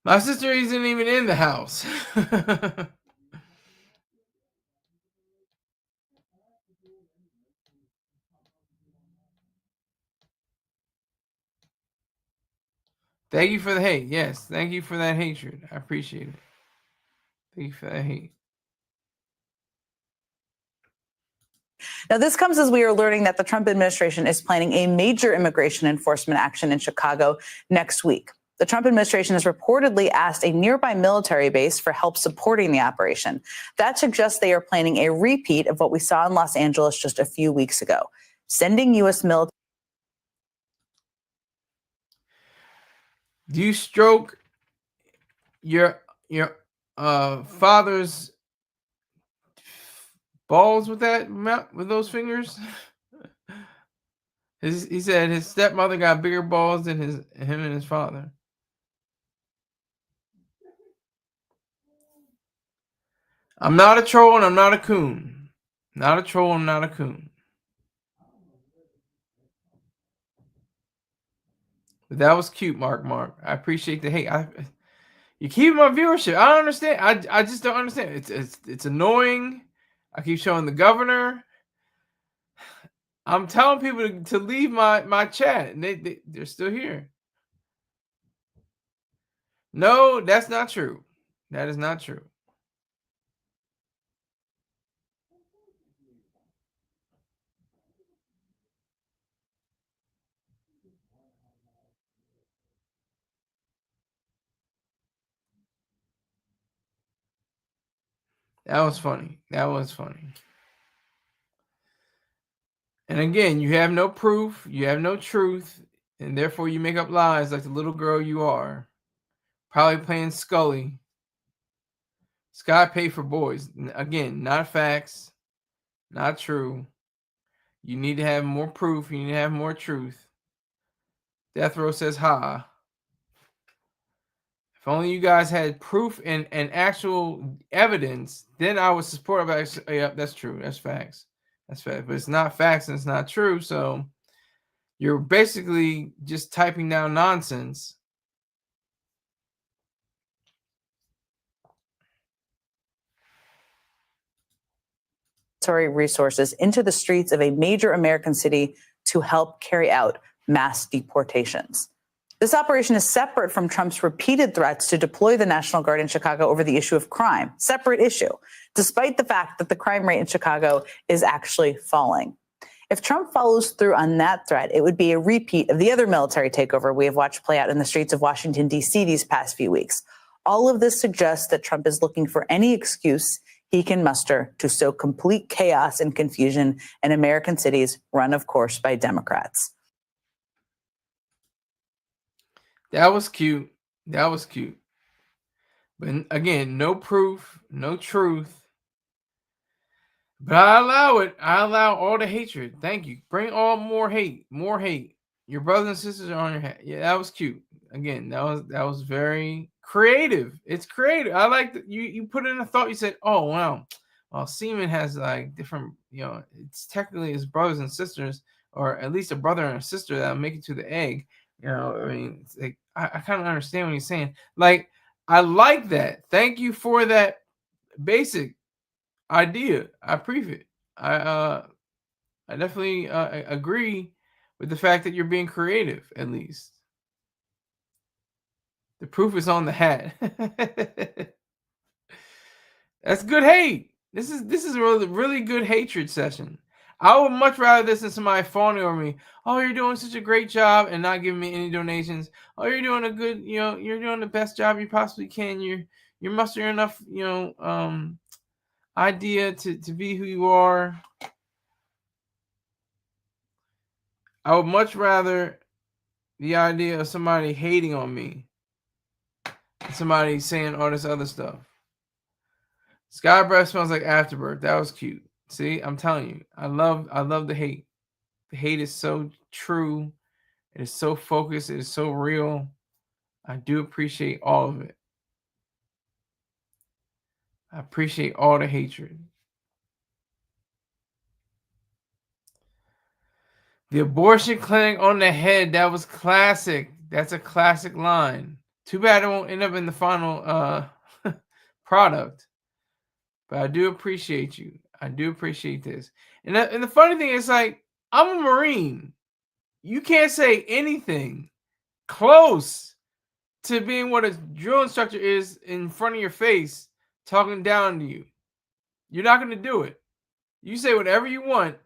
Speaker 5: My sister isn't even in the house. Thank you for the hate. Yes, thank you for that hatred. I appreciate it. Thank you for that hate.
Speaker 17: Now, this comes as we are learning that the Trump administration is planning a major immigration enforcement action in Chicago next week. The Trump administration has reportedly asked a nearby military base for help supporting the operation. That suggests they are planning a repeat of what we saw in Los Angeles just a few weeks ago, sending U.S. military.
Speaker 5: Do you stroke your father's balls with those fingers? He said his stepmother got bigger balls than him and his father. I'm not a troll and I'm not a coon. Not a troll, I'm not a coon. But that was cute, Mark. I appreciate the hate. You keep my viewership. I don't understand. I just don't understand. It's annoying. I keep showing the governor. I'm telling people to leave my chat, and they're still here. No, that's not true. That is not true. That was funny. That was funny. And again, you have no proof, you have no truth, and therefore you make up lies like the little girl you are. Probably playing Scully. Sky paid for boys. Again, not facts, not true. You need to have more proof. You need to have more truth. Death Row says, ha. If only you guys had proof and actual evidence, then I would support it. Yeah, that's true. That's facts. That's fact. But it's not facts and it's not true. So you're basically just typing down nonsense.
Speaker 17: Resources into the streets of a major American city to help carry out mass deportations. This operation is separate from Trump's repeated threats to deploy the National Guard in Chicago over the issue of crime. Separate issue, despite the fact that the crime rate in Chicago is actually falling. If Trump follows through on that threat, it would be a repeat of the other military takeover we have watched play out in the streets of Washington, D.C. these past few weeks. All of this suggests that Trump is looking for any excuse he can muster to sow complete chaos and confusion in American cities run, of course, by Democrats.
Speaker 5: That was cute. That was cute. But again, no proof, no truth. But I allow it. I allow all the hatred. Thank you. Bring all more hate. More hate. Your brothers and sisters are on your head. Yeah, that was cute. Again, that was very creative. It's creative. I like that you put in a thought. You said, "Oh wow, well, semen has like different. It's technically his brothers and sisters, or at least a brother and a sister that make it to the egg." I mean, it's like I kind of understand what you're saying. Like, I like that. Thank you for that basic idea. I appreciate it. I definitely agree with the fact that you're being creative. At least the proof is on the hat. That's good hate. This is a really good hatred session. I would much rather this than somebody fawning over me. Oh, you're doing such a great job and not giving me any donations. Oh, you're doing a good, you're doing the best job you possibly can. You're mustering enough, idea to be who you are. I would much rather the idea of somebody hating on me than somebody saying all this other stuff. Sky breath smells like afterbirth. That was cute. See, I'm telling you, I love the hate. The hate is so true. It is so focused. It is so real. I do appreciate all of it. I appreciate all the hatred. The abortion clinic on the head. That was classic. That's a classic line. Too bad it won't end up in the final product. But I do appreciate you. I do appreciate this. And the funny thing is, like, I'm a Marine. You can't say anything close to being what a drill instructor is in front of your face, talking down to you. You're not going to do it. You say whatever you want.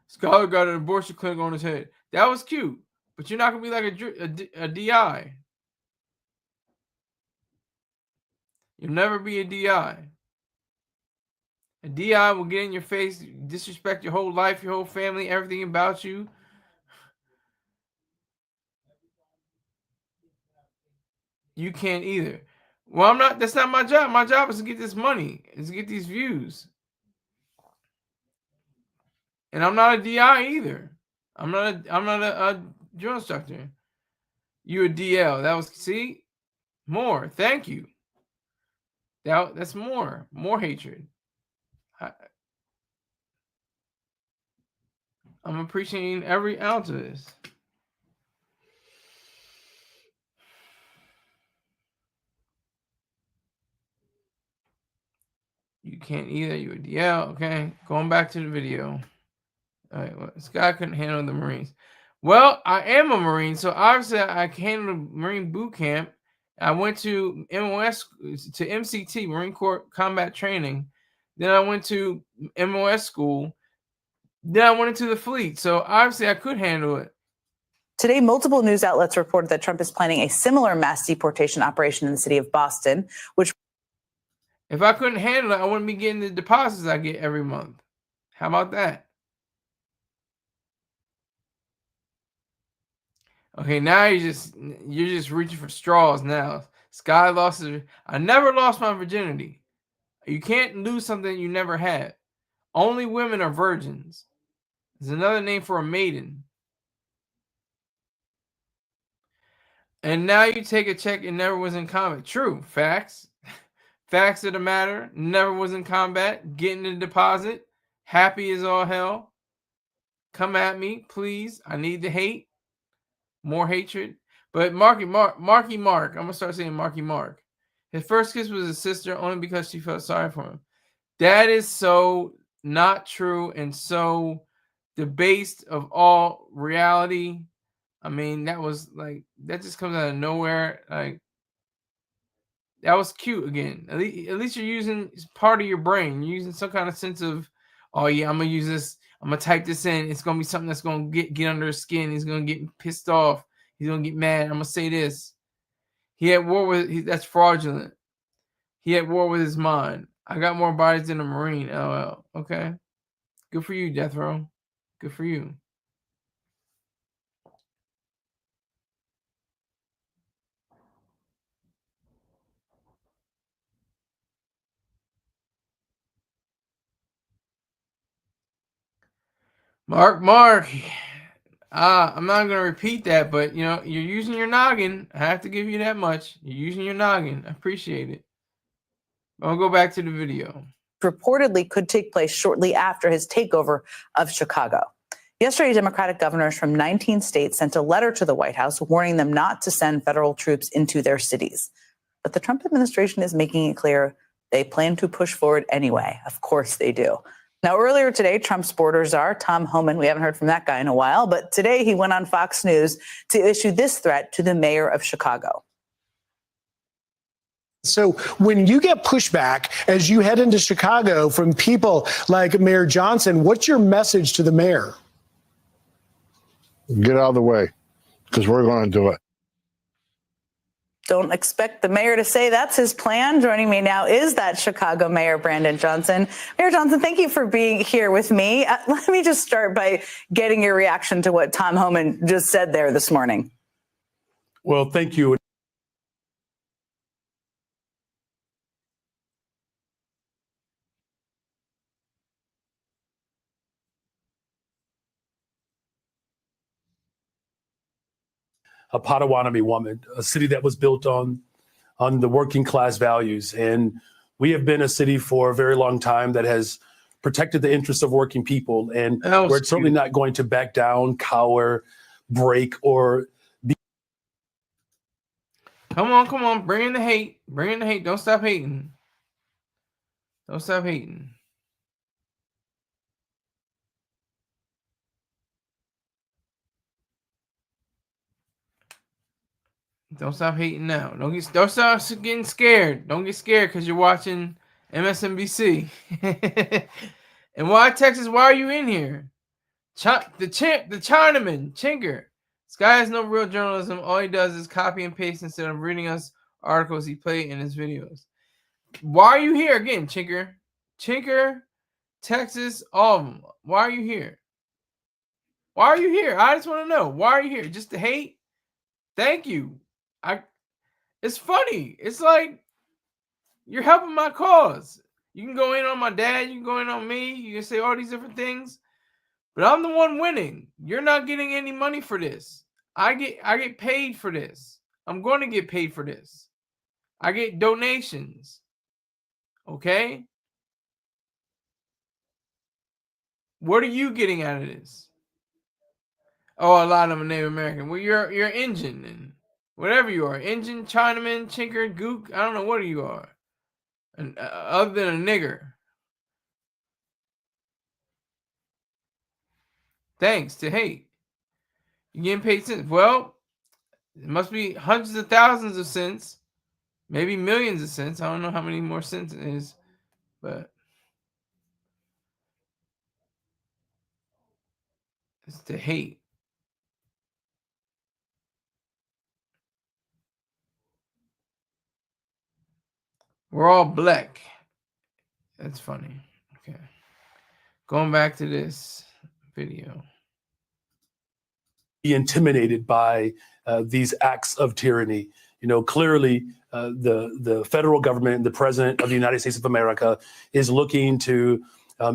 Speaker 5: Scholar got an abortion clinic on his head. That was cute. But you're not going to be like a DI. You'll never be a DI. A DI will get in your face, disrespect your whole life, your whole family, everything about you. You can't either. Well, that's not my job. My job is to get this money, is to get these views. And I'm not a DI either. I'm not a drill instructor. You a DL. That was, see? More. Thank you. That's more hatred. I'm appreciating every ounce of this. You can't either. You a DL. Okay. Going back to the video. All right. Well, this guy couldn't handle the Marines. Well, I am a Marine, so obviously I handled Marine boot camp. I went to MOS, to MCT, Marine Corps Combat Training. Then I went to MOS school. Then I went into the fleet. So obviously I could handle it.
Speaker 17: Today, multiple news outlets reported that Trump is planning a similar mass deportation operation in the city of Boston, which...
Speaker 5: If I couldn't handle it, I wouldn't be getting the deposits I get every month. How about that? Okay, now you're just reaching for straws now. Sky lost it. I never lost my virginity. You can't lose something you never had. Only women are virgins. There's another name for a maiden. And now you take a check and never was in combat. True. Facts. Facts of the matter. Never was in combat. Getting the deposit. Happy as all hell. Come at me, please. I need the hate. More hatred. But Marky Mark. I'm going to start saying Marky Mark. His first kiss was his sister only because she felt sorry for him. That is so not true and so debased of all reality. I mean, that just comes out of nowhere. Like, that was cute again. At least you're using part of your brain. You're using some kind of sense of, oh yeah, I'm going to use this. I'm going to type this in. It's going to be something that's going to get under his skin. He's going to get pissed off. He's going to get mad. I'm going to say this. He at war with, that's fraudulent. He at war with his mind. I got more bodies than a Marine. LOL. Okay. Good for you, Death Row. Good for you. Mark. I'm not going to repeat that, but, you're using your noggin. I have to give you that much. You're using your noggin. I appreciate it. I'll go back to the video.
Speaker 17: Reportedly could take place shortly after his takeover of Chicago. Yesterday, Democratic governors from 19 states sent a letter to the White House warning them not to send federal troops into their cities. But the Trump administration is making it clear they plan to push forward anyway. Of course they do. Now, earlier today, Trump's border czar, Tom Homan, we haven't heard from that guy in a while, but today he went on Fox News to issue this threat to the mayor of Chicago.
Speaker 18: So when you get pushback as you head into Chicago from people like Mayor Johnson, what's your message to the mayor?
Speaker 19: Get out of the way, because we're going to do it.
Speaker 17: Don't expect the mayor to say that's his plan. Joining me now is that Chicago Mayor, Brandon Johnson. Mayor Johnson, thank you for being here with me. Let me just start by getting your reaction to what Tom Homan just said there this morning.
Speaker 13: Well, thank you. A Potawatomi woman, a city that was built on the working class values. And we have been a city for a very long time that has protected the interests of working people. And we're certainly not going to back down, cower, break, or be.
Speaker 5: Come on. Bring in the hate. Don't stop hating. Don't stop hating. Don't stop hating now. Don't start getting scared. Don't get scared because you're watching MSNBC. And why Texas? Why are you in here? The Chinaman, Chinker. This guy has no real journalism. All he does is copy and paste instead of reading us articles he played in his videos. Why are you here again, Chinker? Chinker, Texas, all of them. Why are you here? Why are you here? I just want to know. Why are you here? Just to hate? Thank you. It's funny. It's like you're helping my cause. You can go in on my dad. You can go in on me. You can say all these different things. But I'm the one winning. You're not getting any money for this. I get paid for this. I'm going to get paid for this. I get donations. Okay? What are you getting out of this? Oh, a lot of them are Native American. Well, you're Indian and whatever you are. Indian, Chinaman, Chinker, Gook. I don't know what you are. And, other than a nigger. Thanks to hate. You're getting paid cents. Well, it must be hundreds of thousands of cents. Maybe millions of cents. I don't know how many more cents it is. But it's to hate. We're all black. That's funny. Okay. Going back to this video.
Speaker 13: Be intimidated by these acts of tyranny. You know, clearly the federal government and the president of the United States of America is looking to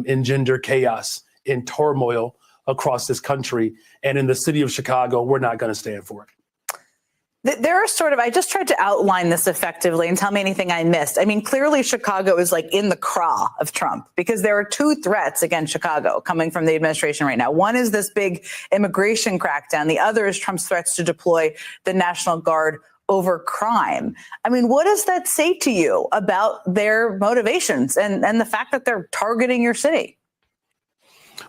Speaker 13: engender chaos and turmoil across this country. And in the city of Chicago, we're not going to stand for it.
Speaker 17: There are sort of, I just tried to outline this effectively and tell me anything I missed. I mean, clearly Chicago is like in the craw of Trump because there are two threats against Chicago coming from the administration right now. One is this big immigration crackdown. The other is Trump's threats to deploy the National Guard over crime. I mean, what does that say to you about their motivations and the fact that they're targeting your city?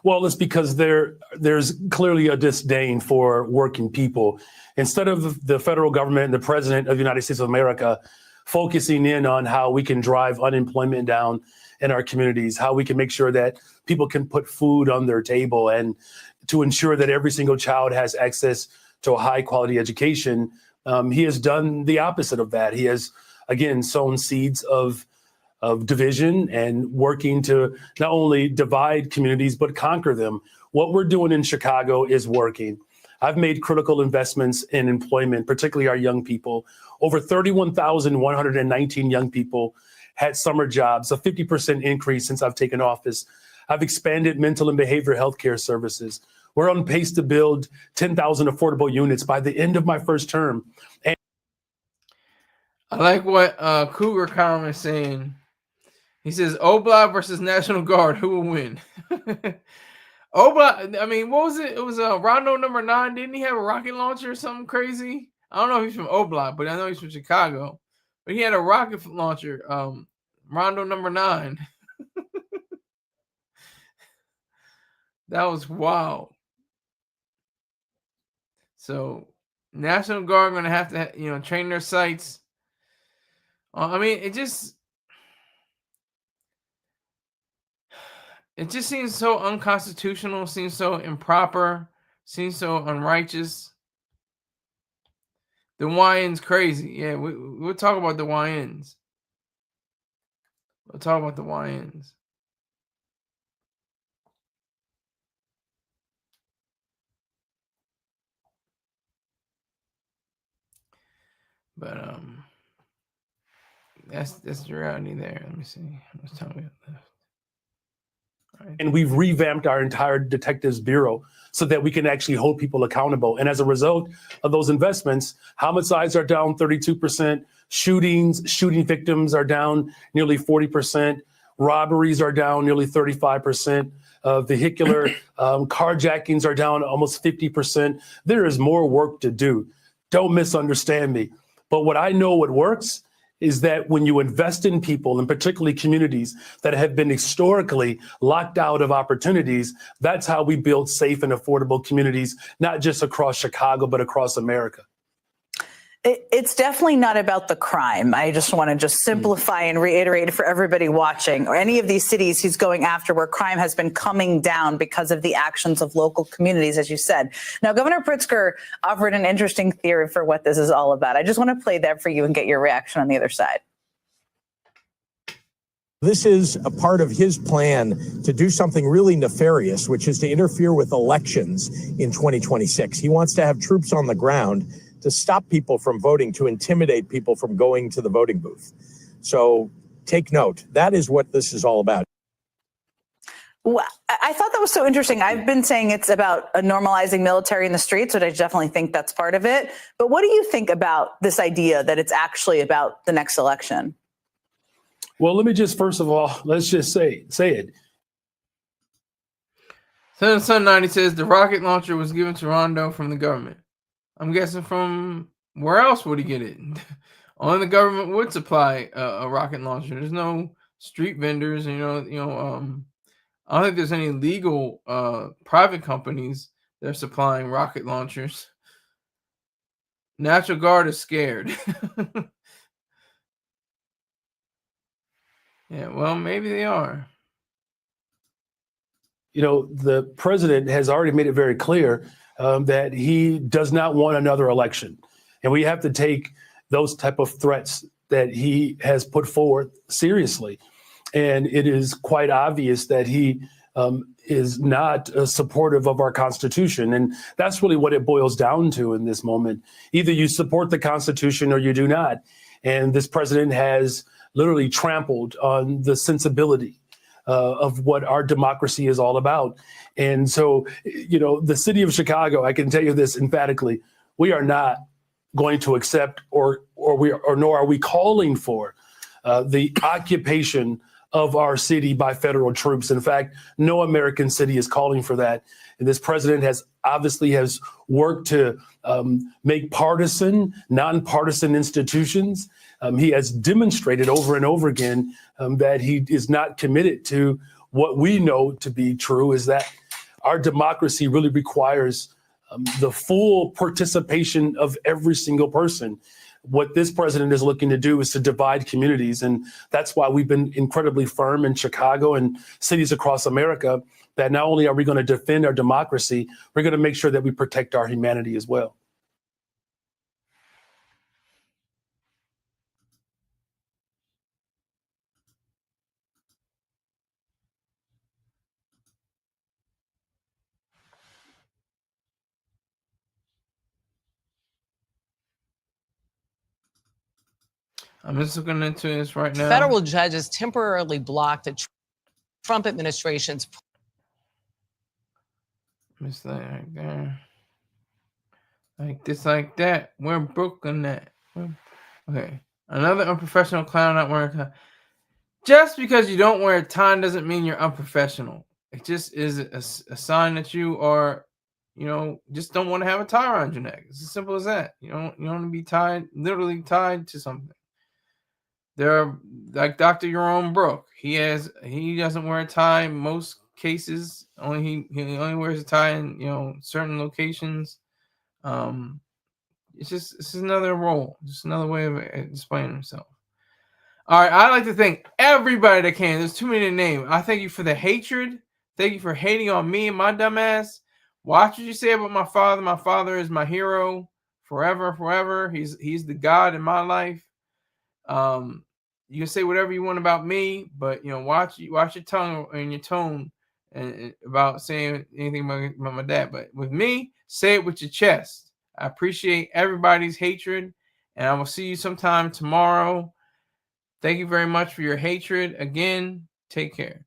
Speaker 13: Well, it's because there's clearly a disdain for working people. Instead of the federal government and the president of the United States of America focusing in on how we can drive unemployment down in our communities, how we can make sure that people can put food on their table and to ensure that every single child has access to a high quality education, he has done the opposite of that. He has, again, sown seeds of division and working to not only divide communities, but conquer them. What we're doing in Chicago is working. I've made critical investments in employment, particularly our young people. Over 31,119 young people had summer jobs, a 50% increase since I've taken office. I've expanded mental and behavioral health care services. We're on pace to build 10,000 affordable units by the end of my first term. And
Speaker 5: I like what Cougar Karen is saying. He says, Obla versus National Guard. Who will win? Obla, I mean, what was it? It was Rondo number 9. Didn't he have a rocket launcher or something crazy? I don't know if he's from Obla, but I know he's from Chicago. But he had a rocket launcher, Rondo number 9. That was wild. So, National Guard going to have to, train their sights I mean, it just seems so unconstitutional, seems so improper, seems so unrighteous. The YN's crazy. Yeah, we'll talk about the YNs. We'll talk about the YNs. But that's the reality there. Let me see. Let's tell me left.
Speaker 13: And we've revamped our entire detectives bureau so that we can actually hold people accountable. And as a result of those investments, homicides are down 32%, shooting victims are down nearly 40%, robberies are down nearly 35%, vehicular carjackings are down almost 50%. There is more work to do. Don't misunderstand me. But what I know what works is that when you invest in people, and particularly communities that have been historically locked out of opportunities, that's how we build safe and affordable communities, not just across Chicago, but across America.
Speaker 17: It's definitely not about the crime. I just want to simplify and reiterate for everybody watching, or any of these cities he's going after where crime has been coming down because of the actions of local communities, as you said. Now, Governor Pritzker offered an interesting theory for what this is all about. I just want to play that for you and get your reaction on the other side.
Speaker 20: This is a part of his plan to do something really nefarious, which is to interfere with elections in 2026. He wants to have troops on the ground to stop people from voting, to intimidate people from going to the voting booth. So take note. That is what this is all about.
Speaker 17: Well, I thought that was so interesting. I've been saying it's about normalizing military in the streets, which I definitely think that's part of it. But what do you think about this idea that it's actually about the next election?
Speaker 13: Well, let me just, first of all, let's just say it.
Speaker 5: Sun 90 says the rocket launcher was given to Rondo from the government. I'm guessing from where else would he get it? Only the government would supply a rocket launcher. There's no street vendors, I don't think there's any legal private companies that are supplying rocket launchers. National Guard is scared. Yeah, well, maybe they are.
Speaker 13: The president has already made it very clear that he does not want another election. And we have to take those type of threats that he has put forward seriously. And it is quite obvious that he is not supportive of our Constitution. And that's really what it boils down to in this moment. Either you support the Constitution or you do not. And this president has literally trampled on the sensibility of what our democracy is all about. And so, the city of Chicago, I can tell you this emphatically, we are not going to accept or nor are we calling for the occupation of our city by federal troops. In fact, no American city is calling for that. And this president has worked to make nonpartisan institutions. He has demonstrated over and over again that he is not committed to what we know to be true, is that our democracy really requires the full participation of every single person. What this president is looking to do is to divide communities. And that's why we've been incredibly firm in Chicago and cities across America that not only are we going to defend our democracy, we're going to make sure that we protect our humanity as well.
Speaker 5: I'm just looking into this right now.
Speaker 21: Federal judges temporarily blocked the Trump administration's.
Speaker 5: It's like there. Like this, like that. We're broken that. Okay. Another unprofessional clown not wearing a tie. Just because you don't wear a tie doesn't mean you're unprofessional. It just is a sign that you are, just don't want to have a tie around your neck. It's as simple as that. You don't want to be literally tied to something. There are, like Dr. Jerome Brook. He doesn't wear a tie in most cases. He only wears a tie in certain locations. It's just another role, just another way of displaying himself. All right, I'd like to thank everybody that came. There's too many to name. I thank you for the hatred. Thank you for hating on me and my dumb ass. Watch what you say about my father. My father is my hero forever, forever. He's the God in my life. You can say whatever you want about me, but watch your tongue and your tone and about saying anything about my dad. But with me, say it with your chest. I appreciate everybody's hatred, and I will see you sometime tomorrow. Thank you very much for your hatred. Again, take care.